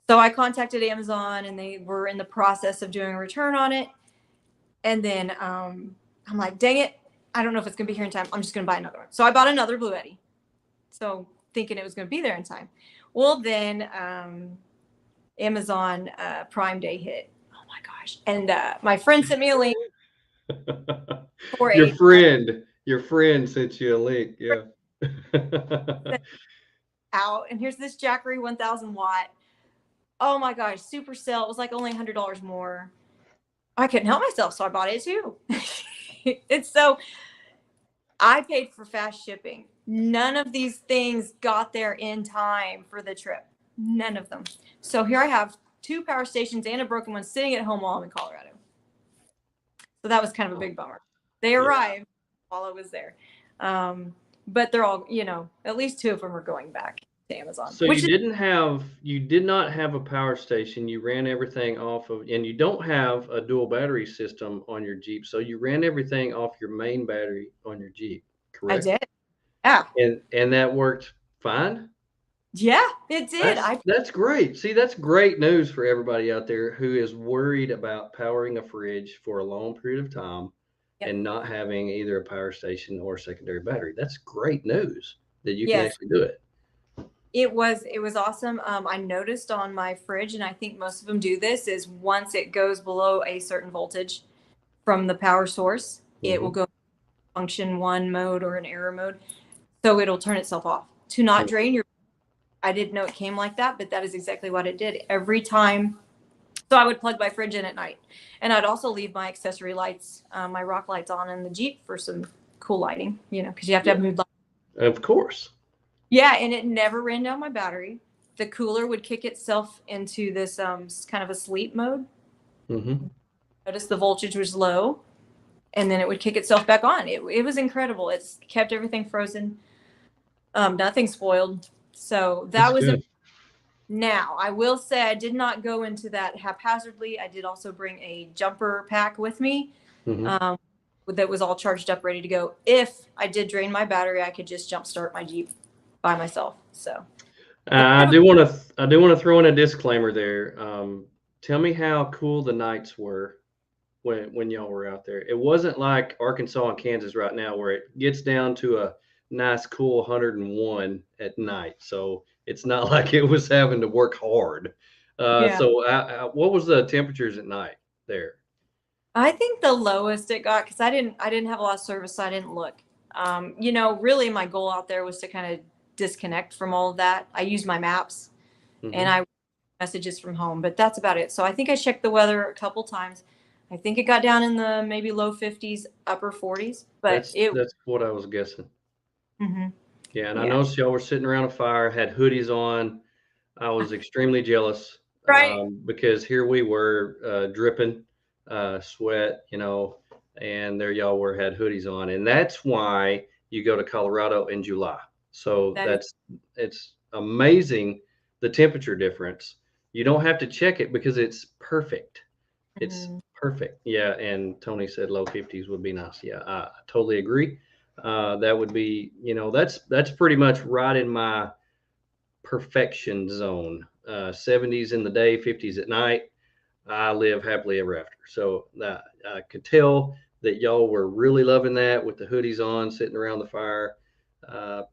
So I contacted Amazon and they were in the process of doing a return on it. And then I'm like, dang it, I don't know if it's going to be here in time. I'm just going to buy another one. So I bought another Blue Eddy. So thinking it was going to be there in time. Well, then Amazon Prime Day hit. Oh my gosh. And my friend sent me a link. For your friend sent you a link. Yeah. Out. And here's this Jackery 1000 watt. Oh my gosh. Super sale. It was like only $100 more. I couldn't help myself. So I bought it too. It's so I paid for fast shipping. None of these things got there in time for the trip. None of them. So here I have 2 power stations and a broken one sitting at home while I'm in Colorado. So that was kind of a big bummer. They arrived while I was there. But they're all, at least 2 of them are going back to Amazon. So you did not have a power station. You ran everything off of, and you don't have a dual battery system on your Jeep. So you ran everything off your main battery on your Jeep, correct? I did. Yeah. And that worked fine? Yeah, it did. That's great. See, that's great news for everybody out there who is worried about powering a fridge for a long period of time and not having either a power station or a secondary battery. That's great news that you can actually do it. It was awesome. I noticed on my fridge, and I think most of them do this, is once it goes below a certain voltage from the power source, it will go function 1 mode or an error mode. So it'll turn itself off to not drain your. I didn't know it came like that, but that is exactly what it did every time. So I would plug my fridge in at night, and I'd also leave my accessory lights, my rock lights on in the Jeep for some cool lighting, because you have to have mood lighting. Of course. Yeah, and it never ran down my battery. The cooler would kick itself into this kind of a sleep mode. Notice the voltage was low, and then it would kick itself back on. It was incredible. It's kept everything frozen. Nothing spoiled. So that was now I will say I did not go into that haphazardly. I did also bring a jumper pack with me that was all charged up, ready to go. If I did drain my battery, I could just jump start my Jeep by myself. So I do want to throw in a disclaimer there. Tell me how cool the nights were when y'all were out there. It wasn't like Arkansas and Kansas right now where it gets down to a nice cool 101 at night. So it's not like it was having to work hard. So what was the temperatures at night there? I think the lowest it got, because I didn't have a lot of service, so I didn't look. Really my goal out there was to kind of disconnect from all of that. I used my maps and I messages from home, but that's about it. So I think I checked the weather a couple times. I think it got down in the maybe low 50s, upper 40s, but That's what I was guessing. Mhm. Yeah, and I Yeah. noticed y'all were sitting around a fire, had hoodies on. I was extremely jealous, Right. because here we were, dripping, sweat, and there y'all were had hoodies on, and that's why you go to Colorado in July. So That is it's amazing the temperature difference. You don't have to check it because it's perfect. It's Mhm. perfect. Yeah, and Tony said low 50s would be nice. Yeah, I totally agree. That would be, that's pretty much right in my perfection zone. 70s in the day, 50s at night. I live happily ever after. So I could tell that y'all were really loving that with the hoodies on, sitting around the fire.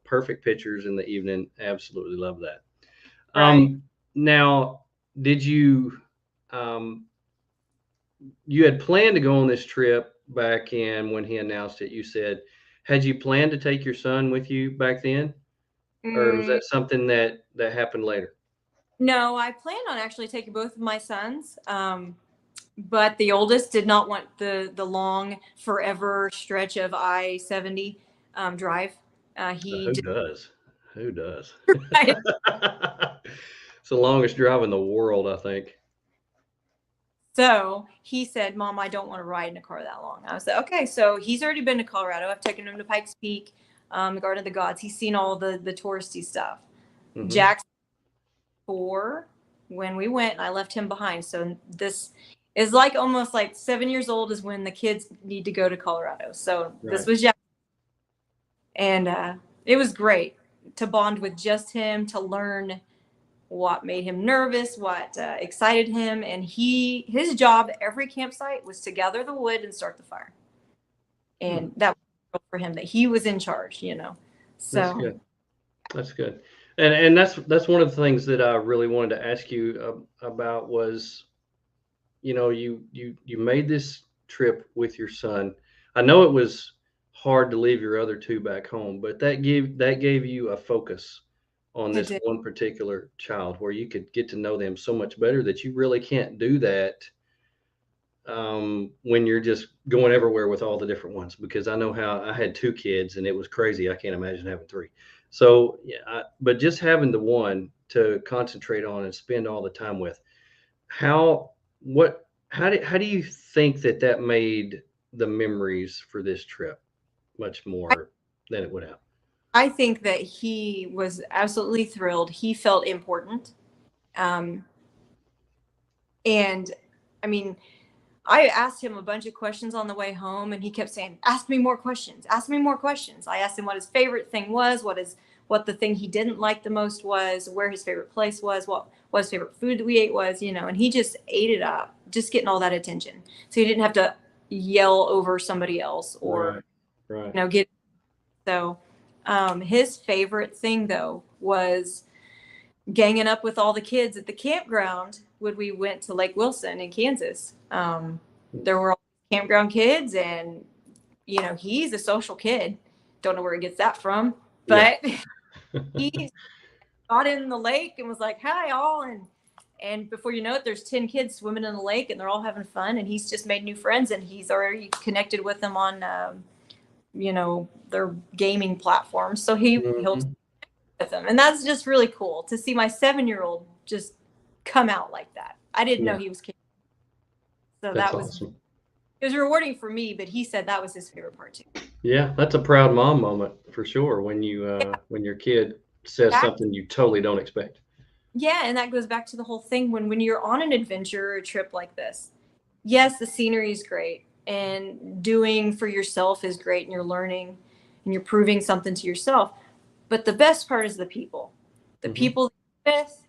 Perfect pictures in the evening. Absolutely love that. right. Now, did you you had planned to go on this trip back in when he announced it? You said, had you planned to take your son with you back then, or was Mm, that something that happened later? no, I planned on actually taking both of my sons. But the oldest did not want the long forever stretch of I-70 drive. He Who did. does? Who does? Right. It's the longest drive in the world, I think. So he said, "Mom, I don't want to ride in a car that long." I said, "Okay." So he's already been to Colorado. I've taken him to Pikes Peak, the Garden of the Gods. He's seen all the touristy stuff. Hmm. Jackson 4 when we went, and I left him behind. So this is like almost like 7 years old is when the kids need to go to Colorado. So this Right. was Jackson. And it was great to bond with just him, to learn what made him nervous, what excited him. And his job at every campsite was to gather the wood and start the fire. Hmm. And that was for him, that he was in charge, That's So good. That's good. And that's one of the things that I really wanted to ask you about was, you made this trip with your son. I know it was hard to leave your other two back home, but that gave you a focus on it this did. one particular child where you could get to know them so much better that you really can't do that, when you're just going everywhere with all the different ones. Because I know how I had two kids and it was crazy. I can't imagine having three. So yeah, but just having the one to concentrate on and spend all the time with, how what how do you think that made the memories for this trip much I, more than it would have? I think that he was absolutely thrilled. He felt important. Um, and I mean, I asked him a bunch of questions on the way home, and he kept saying, "Ask me more questions. Ask me more questions." I asked him what his favorite thing was, what the thing he didn't like the most was, where his favorite place was, what his favorite food that we ate was, and he just ate it up, just getting all that attention. So he didn't have to yell over somebody else Right, or right. get. So his favorite thing though was ganging up with all the kids at the campground when we went to Lake Wilson in Kansas. There were all campground kids, and he's a social kid. Don't know where he gets that from, Yeah. but he got in the lake and was like, "Hi, all," and before you know it, there's 10 kids swimming in the lake, and they're all having fun. And he's just made new friends, and he's already connected with them on, their gaming platforms. So he'll Mhm. with them. And that's just really cool to see my 7-year-old just come out like that. I didn't know Yeah, he was capable. So that's that was awesome. it was rewarding for me, but he said that was his favorite part too. Yeah, that's a proud mom moment for sure when when your kid says That, something you totally don't expect. yeah, and that goes back to the whole thing when you're on an adventure or a trip like this. Yes, the scenery is great, and doing for yourself is great, and you're learning and you're proving something to yourself. But the best part is the people. The Hmm. people that you're with,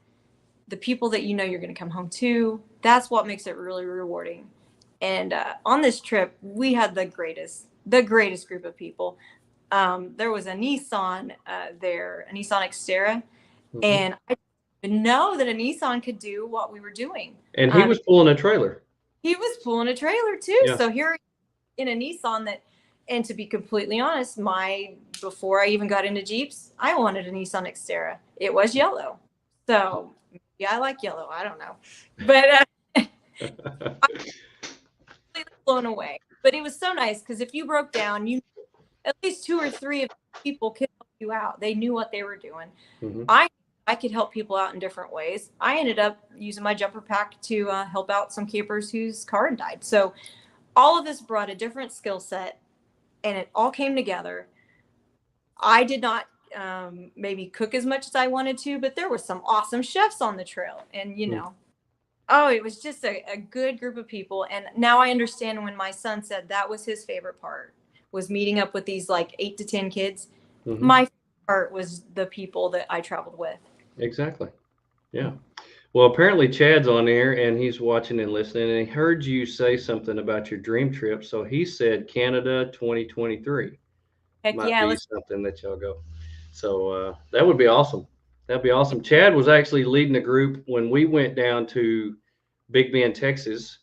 the people that you're going to come home to. That's what makes it really rewarding. And on this trip, we had the greatest group of people. There was a Nissan there, a Nissan Xterra, Hmm. and I didn't know that a Nissan could do what we were doing. And he was pulling a trailer. He was pulling a trailer too. Yeah. So here in a Nissan that, and to be completely honest, before I even got into Jeeps, I wanted a Nissan Xterra. It was yellow. So Yeah, I like yellow. I don't know, but completely blown away. But it was so nice because if you broke down, you at least 2 or 3 of the people could help you out. They knew what they were doing. Mhm. I could help people out in different ways. I ended up using my jumper pack to help out some campers whose car had died. So all of this brought a different skill set, and it all came together. I did not maybe cook as much as I wanted to, but there were some awesome chefs on the trail, and oh, it was just a good group of people. And now I understand when my son said that was his favorite part, was meeting up with these like 8 to 10 kids. Mhm. My favorite part was the people that I traveled with. Exactly. Yeah. Well, apparently Chad's on there and he's watching and listening, and he heard you say something about your dream trip. So he said Canada 2023 Heck might yeah, be let's. something that y'all go. So that would be awesome. That'd be awesome. Chad was actually leading a group when we went down to Big Bend, Texas,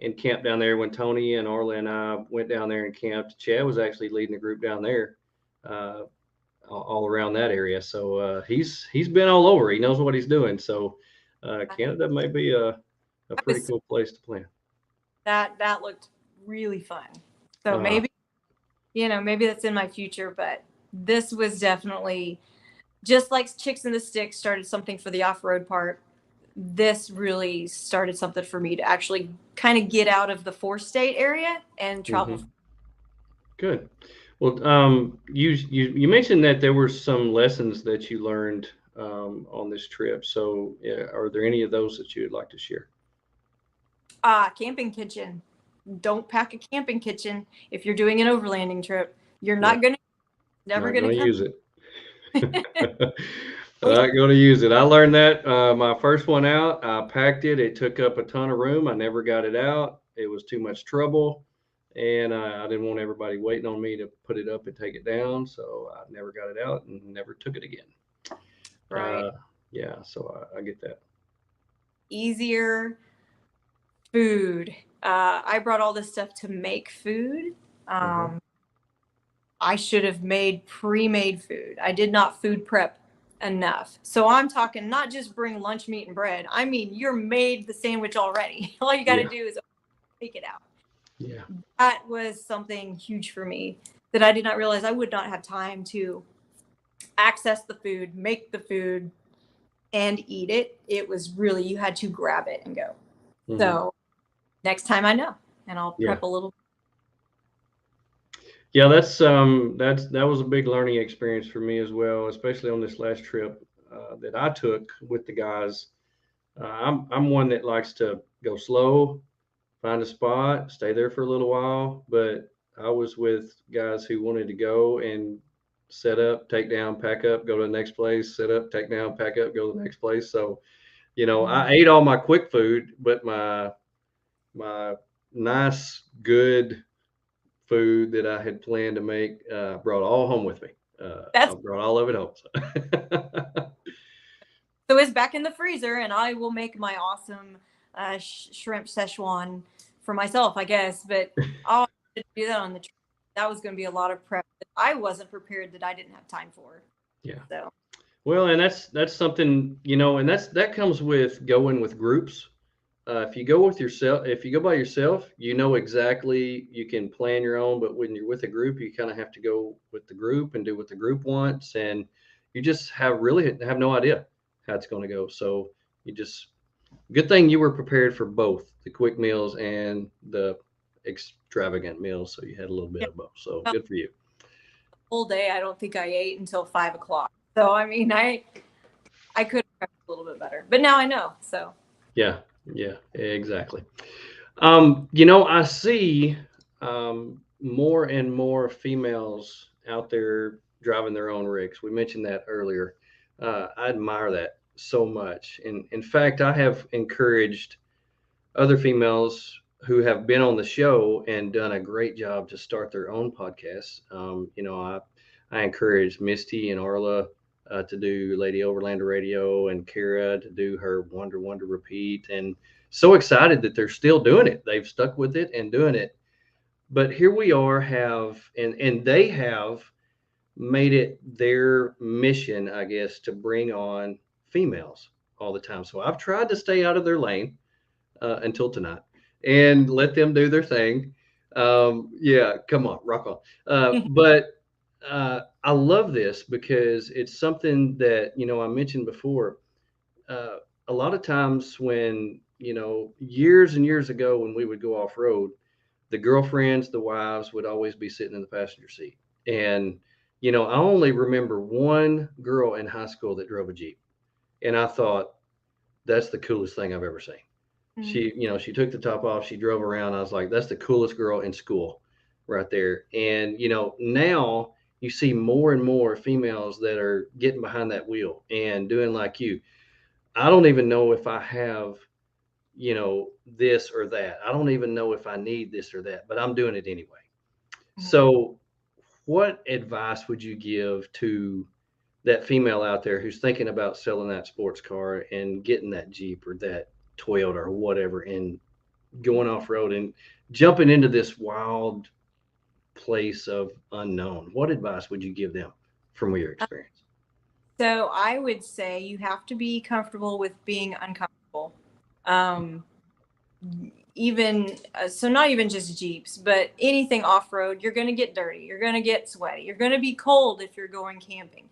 and camped down there. When Tony and Orla and I went down there and camped, Chad was actually leading a group down there. Uh, all around that area. So he's been all over. He knows what he's doing. So Canada may be a pretty cool place to plan. That looked really fun. So maybe that's in my future, but this was definitely just like Chicks in the Sticks started something for the off-road part. This really started something for me to actually kind of get out of the 4-state area and travel. Mm-hmm. Good. Well, you mentioned that there were some lessons that you learned on this trip. So, are there any of those that you would like to share? Camping kitchen. Don't pack a camping kitchen if you're doing an overlanding trip. You're not gonna, never gonna use it. Not going to use it. I learned that my first one out. I packed it. It took up a ton of room. I never got it out. It was too much trouble. And I didn't want everybody waiting on me to put it up and take it down. So I never got it out and never took it again. Right. Yeah. So I get that. Easier food. I brought all this stuff to make food. I should have made pre-made food. I did not food prep enough. So I'm talking not just bring lunch meat and bread. I mean, you're made the sandwich already. All you got to do is take it out. Yeah. That was something huge for me that I did not realize I would not have time to access the food, make the food, and eat it. It was really, you had to grab it and go. Mm-hmm. So next time I know, and I'll prep a little. Yeah, that was a big learning experience for me as well, especially on this last trip that I took with the guys. I'm one that likes to go slow, find a spot, stay there for a little while. But I was with guys who wanted to go and set up, take down, pack up, go to the next place, set up, take down, pack up, go to the next place. So, I ate all my quick food, but my nice, good food that I had planned to make, brought all home with me. I brought all of it home. So it's back in the freezer, and I will make my awesome shrimp Szechuan for myself, I guess. But I'll do that on the trip. That was going to be a lot of prep that I wasn't prepared, that I didn't have time for. Yeah. So. Well, and that's something, and that comes with going with groups. If you go by yourself, exactly, you can plan your own, but when you're with a group, you kind of have to go with the group and do what the group wants. And you just have no idea how it's going to go. So good thing you were prepared for both the quick meals and the extravagant meals. So you had a little bit of both. So good for you. The whole day, I don't think I ate until 5 o'clock. So, I mean, I could have prepped a little bit better, but now I know. So. Yeah, exactly. I see more and more females out there driving their own rigs. We mentioned that earlier. I admire that so much. And in fact, I have encouraged other females who have been on the show and done a great job to start their own podcasts. I encouraged Misty and Arla to do Lady Overlander Radio, and Kara to do her Wonder Repeat. And so excited that they're still doing it. They've stuck with it and doing it. But here we are and they have made it their mission, I guess, to bring on females all the time. So I've tried to stay out of their lane until tonight and let them do their thing. Yeah, come on, rock on. But I love this because it's something that, I mentioned before. A lot of times when, years and years ago when we would go off road, the girlfriends, the wives would always be sitting in the passenger seat. And, I only remember one girl in high school that drove a Jeep. And I thought, that's the coolest thing I've ever seen. She took the top off, she drove around. I was like, that's the coolest girl in school right there. And, now you see more and more females that are getting behind that wheel and doing like you. I don't even know if I have, this or that. I don't even know if I need this or that, but I'm doing it anyway. So what advice would you give to that female out there who's thinking about selling that sports car and getting that Jeep or that Toyota or whatever and going off road and jumping into this wild place of unknown? What advice would you give them from your experience? So I would say you have to be comfortable with being uncomfortable. So not even just Jeeps, but anything off-road, you're going to get dirty. You're going to get sweaty. You're going to be cold if you're going camping.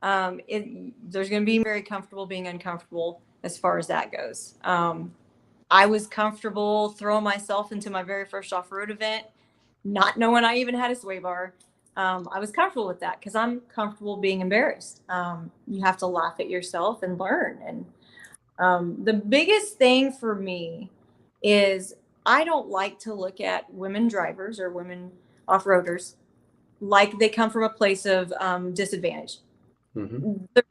There's going to be very comfortable being uncomfortable as far as that goes. I was comfortable throwing myself into my very first off-road event, not knowing I even had a sway bar. I was comfortable with that because I'm comfortable being embarrassed. You have to laugh at yourself and learn. And the biggest thing for me is I don't like to look at women drivers or women off-roaders like they come from a place of disadvantage.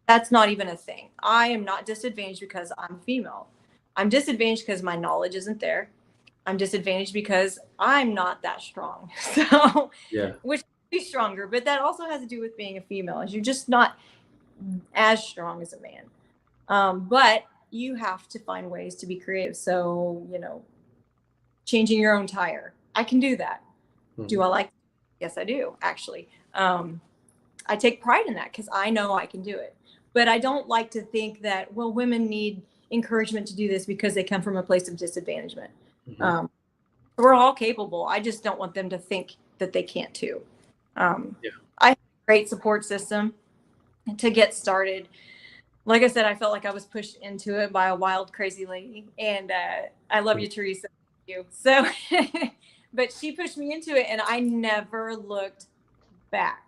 That's not even a thing. I am not disadvantaged because I'm female. I'm disadvantaged because my knowledge isn't there. I'm disadvantaged because I'm not that strong. So, which be stronger, but that also has to do with being a female. You're just not as strong as a man. But you have to find ways to be creative. So, changing your own tire. I can do that. Do I like? Yes, I do, actually. I take pride in that because I know I can do it. But I don't like to think that, well, women need encouragement to do this because they come from a place of disadvantagement. We're all capable. I just don't want them to think that they can't too. I have a great support system to get started. Like I said, I felt like I was pushed into it by a wild, crazy lady. And I love you, Teresa. Thank you. So, but she pushed me into it and I never looked back.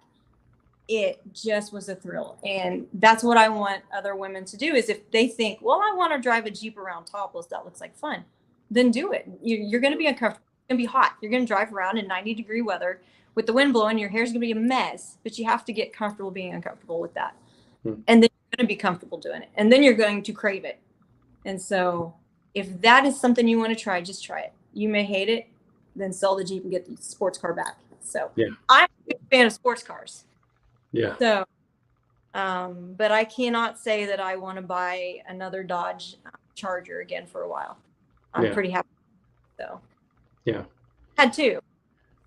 It just was a thrill. And that's what I want other women to do is if they think, well, I want to drive a Jeep around topless, that looks like fun, then do it. You're going to be uncomfortable. It's going to be hot. You're going to drive around in 90-degree weather with the wind blowing. Your hair's going to be a mess, but you have to get comfortable being uncomfortable with that. And then you're going to be comfortable doing it. And then you're going to crave it. And so if that is something you want to try, just try it. You may hate it, then sell the Jeep and get the sports car back. So I'm a big fan of sports cars. So, but I cannot say that I want to buy another Dodge Charger again for a while. I'm pretty happy. So, had two.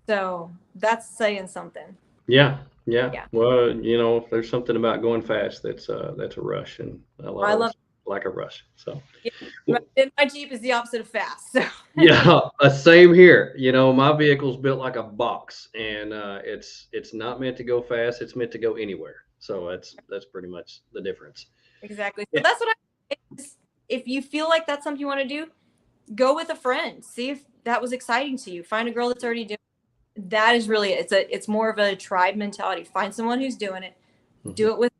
So that's saying something. Yeah. Well, there's something about going fast that's a rush, and I love like a rush. So my Jeep is the opposite of fast. So. Same here. My vehicle's built like a box, and it's not meant to go fast. It's meant to go anywhere. So that's pretty much the difference. Exactly. So that's what if you feel like that's something you want to do, go with a friend. See if that was exciting to you. Find a girl that's already doing it. That is really it's more of a tribe mentality. Find someone who's doing it. Do it with.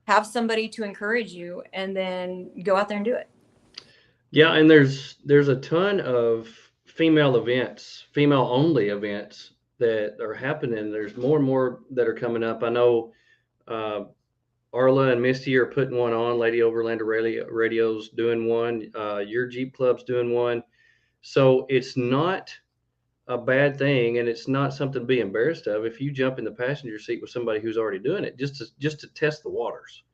Have somebody to encourage you, and then go out there and do it. Yeah, and there's a ton of female only events that are happening. There's more and more that are coming up. I know Arla and Misty are putting one on. Lady Overlander Radio's doing one. Your Jeep Club's doing one. So it's not a bad thing, and it's not something to be embarrassed of if you jump in the passenger seat with somebody who's already doing it, just to test the waters,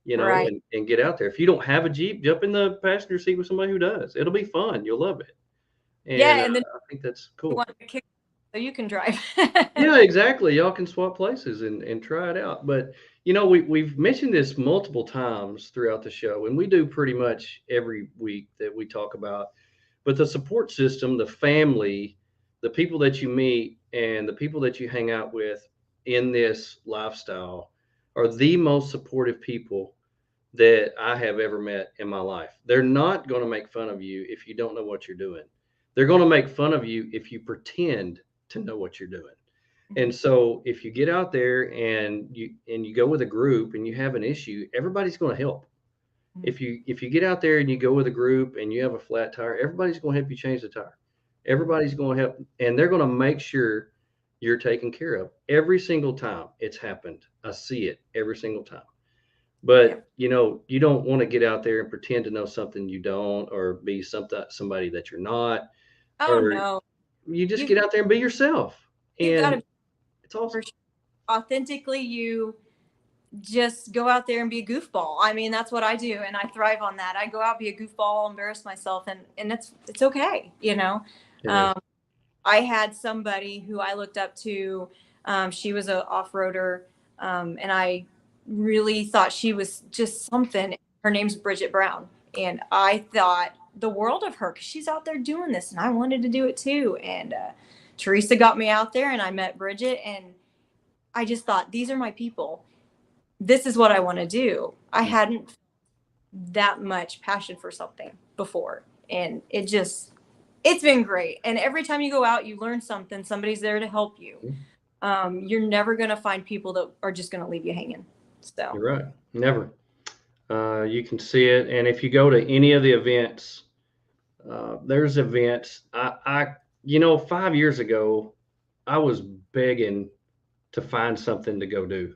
and get out there. If you don't have a Jeep, jump in the passenger seat with somebody who does. It'll be fun. You'll love it. And, and then I think that's cool. so you can drive. Yeah, exactly. Y'all can swap places and try it out. But we've mentioned this multiple times throughout the show, and we do pretty much every week that we talk about. But the support system, the family, the people that you meet, and the people that you hang out with in this lifestyle are the most supportive people that I have ever met in my life. They're not going to make fun of you if you don't know what you're doing. They're going to make fun of you if you pretend to know what you're doing. And so if you get out there and you go with a group and you have an issue, everybody's going to help. If you get out there and you go with a group and you have a flat tire, everybody's going to help you change the tire. Everybody's going to help, and they're going to make sure you're taken care of every single time it's happened. I see it every single time. But you don't want to get out there and pretend to know something you don't, or be somebody that you're not. Oh Or no. you just get out there and be yourself. You gotta And it's awesome. authentically, you just go out there and be a goofball. I mean, that's what I do, and I thrive on that. I go out, be a goofball, embarrass myself, and it's okay, Yeah. I had somebody who I looked up to. She was a off-roader, and I really thought she was just something. Her name's Bridget Brown, and I thought the world of her because she's out there doing this, and I wanted to do it too. And Teresa got me out there, and I met Bridget, and I just thought, these are my people. This is what I want to do. I hadn't that much passion for something before, and it's been great. And every time you go out, you learn something. Somebody's there to help you. You're never going to find people that are just going to leave you hanging. So You're right. Never. You can see it. And if you go to any of the events, there's events. 5 years ago, I was begging to find something to go do.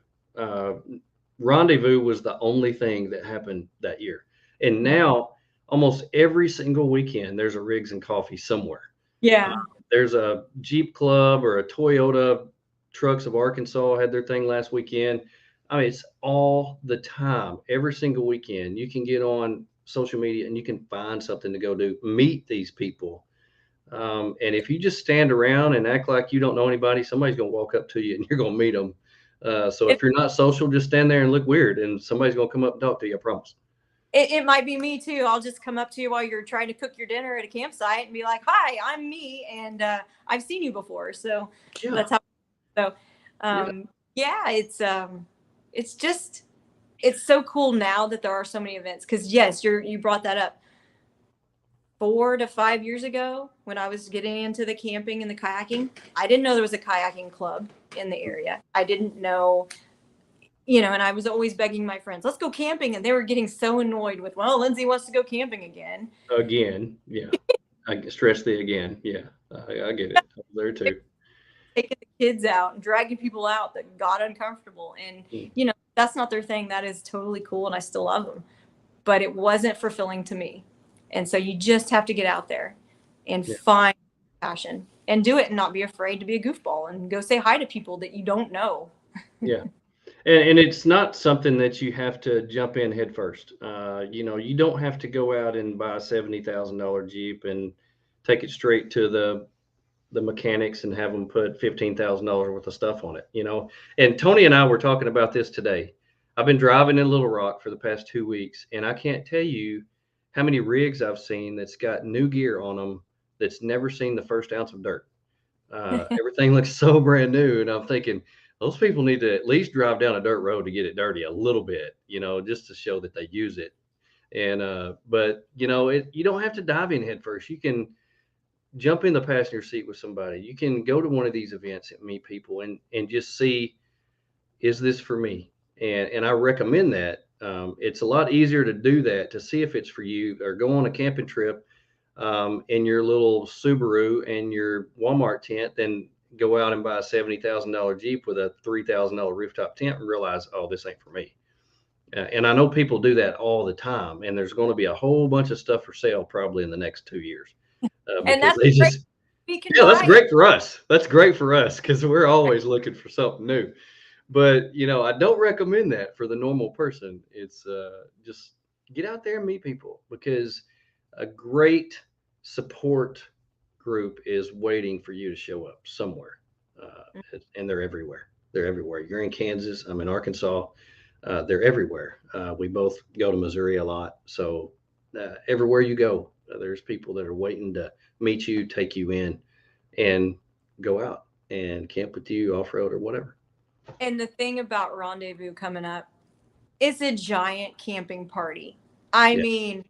Rendezvous was the only thing that happened that year. And now almost every single weekend, there's a Rigs and Coffee somewhere. yeah. There's a Jeep Club or a Toyota Trucks of Arkansas had their thing last weekend. I mean, it's all the time, every single weekend. You can get on social media and you can find something to go do, meet these people. And if you just stand around and act like you don't know anybody, somebody's going to walk up to you and you're going to meet them. So if you're not social, just stand there and look weird and somebody's going to come up and talk to you, I promise. It might be me too. I'll just come up to you while you're trying to cook your dinner at a campsite and be like, "Hi, I'm me, and I've seen you before." So that's how. So it's so cool now that there are so many events. Because yes, you brought that up. 4 to 5 years ago, when I was getting into the camping and the kayaking, I didn't know there was a kayaking club in the area. I didn't know. And I was always begging my friends, let's go camping. And they were getting so annoyed with, well, Lindsay wants to go camping again. Again. Yeah. I stress the again. Yeah. I get it. I was there too. Taking the kids out and dragging people out that got uncomfortable. And, that's not their thing. That is totally cool. And I still love them. But it wasn't fulfilling to me. And so you just have to get out there and find passion and do it and not be afraid to be a goofball and go say hi to people that you don't know. Yeah. And it's not something that you have to jump in head first. You don't have to go out and buy a $70,000 Jeep and take it straight to the mechanics and have them put $15,000 worth of stuff on it, And Tony and I were talking about this today. I've been driving in Little Rock for the past 2 weeks, and I can't tell you how many rigs I've seen that's got new gear on them that's never seen the first ounce of dirt. Everything looks so brand new, and I'm thinking, those people need to at least drive down a dirt road to get it dirty a little bit, just to show that they use it. And, but you don't have to dive in head first. You can jump in the passenger seat with somebody. You can go to one of these events and meet people and just see, is this for me? And I recommend that. It's a lot easier to do that, to see if it's for you, or go on a camping trip in your little Subaru and your Walmart tent than go out and buy a $70,000 Jeep with a $3,000 rooftop tent and realize, oh, this ain't for me. And I know people do that all the time, and there's going to be a whole bunch of stuff for sale probably in the next 2 years. And that's great. That's great for us. That's great for us because we're always looking for something new. But, I don't recommend that for the normal person. It's just get out there and meet people, because a great support group is waiting for you to show up somewhere, and they're everywhere. They're everywhere. You're in Kansas. I'm in Arkansas. They're everywhere. We both go to Missouri a lot, so everywhere you go, there's people that are waiting to meet you, take you in, and go out and camp with you, off road or whatever. And the thing about Rendezvous coming up, it's a giant camping party. I mean,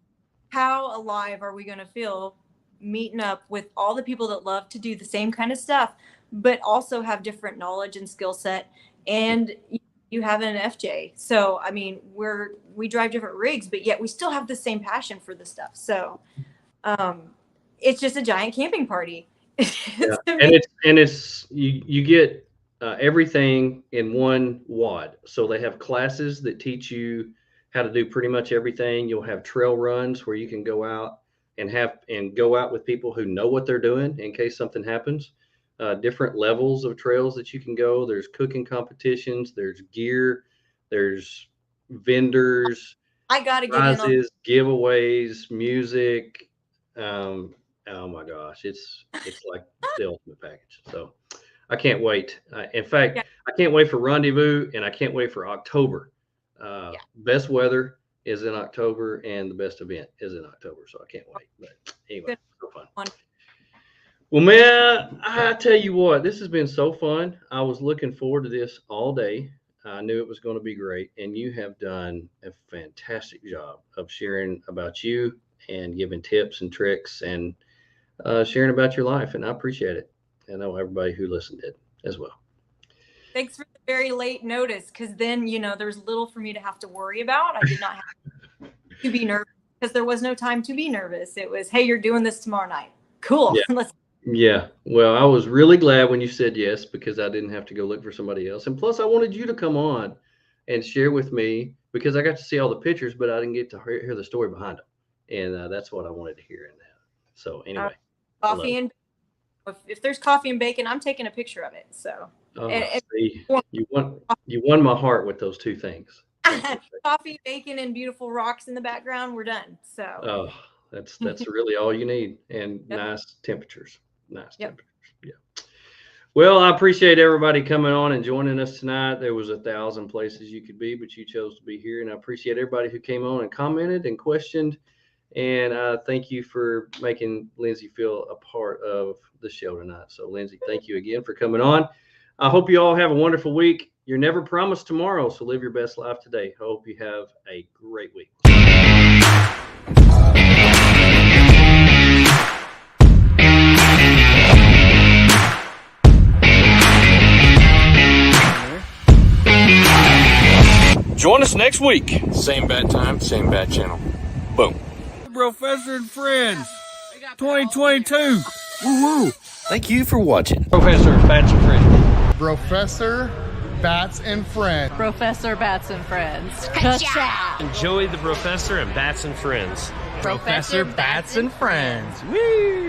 how alive are we going to feel meeting up with all the people that love to do the same kind of stuff, but also have different knowledge and skill set? And you have an FJ. So, I mean, we drive different rigs, but yet we still have the same passion for this stuff. So, it's just a giant camping party. And it's you get everything in one wad. So they have classes that teach you how to do pretty much everything. You'll have trail runs where you can go out and go out with people who know what they're doing in case something happens. Different levels of trails that you can go. There's cooking competitions. There's gear. There's vendors. I gotta get prizes, giveaways, music. Oh my gosh, it's like the ultimate package. So I can't wait. In fact, I can't wait for Rendezvous, and I can't wait for October. Best weather is in October, and the best event is in October. So I can't wait. But anyway, so fun. Well, man, I tell you what, this has been so fun. I was looking forward to this all day. I knew it was going to be great, and you have done a fantastic job of sharing about you and giving tips and tricks and sharing about your life, and I appreciate it. I know everybody who listened did as well. Thanks for the very late notice, because then, there's little for me to have to worry about. I did not have to be nervous because there was no time to be nervous. It was, hey, you're doing this tomorrow night. Cool. Yeah. Well, I was really glad when you said yes, because I didn't have to go look for somebody else. And plus, I wanted you to come on and share with me, because I got to see all the pictures, but I didn't get to hear the story behind them. And that's what I wanted to hear in that. So anyway. Coffee and if there's coffee and bacon, I'm taking a picture of it. So see, you won my heart with those two things. Coffee, bacon, and beautiful rocks in the background. We're done. So that's really all you need, and nice temperatures. Temperatures. Yeah. Well, I appreciate everybody coming on and joining us tonight. There was 1,000 places you could be, but you chose to be here, and I appreciate everybody who came on and commented and questioned. And thank you for making Lindsay feel a part of the show tonight. So, Lindsay, thank you again for coming on. I hope you all have a wonderful week. You're never promised tomorrow, so live your best life today. I hope you have a great week. Join us next week. Same bad time, same bad channel. Boom. BROfessor and Friends 2022. Woo-woo. Thank you for watching. BROfessor, Bats and Friends. BROfessor, Bats and Friends. BROfessor, Bats and Friends. Ka-chow! Joey the BROfessor and Bats and Friends. BROfessor, Bats and Friends. Woo!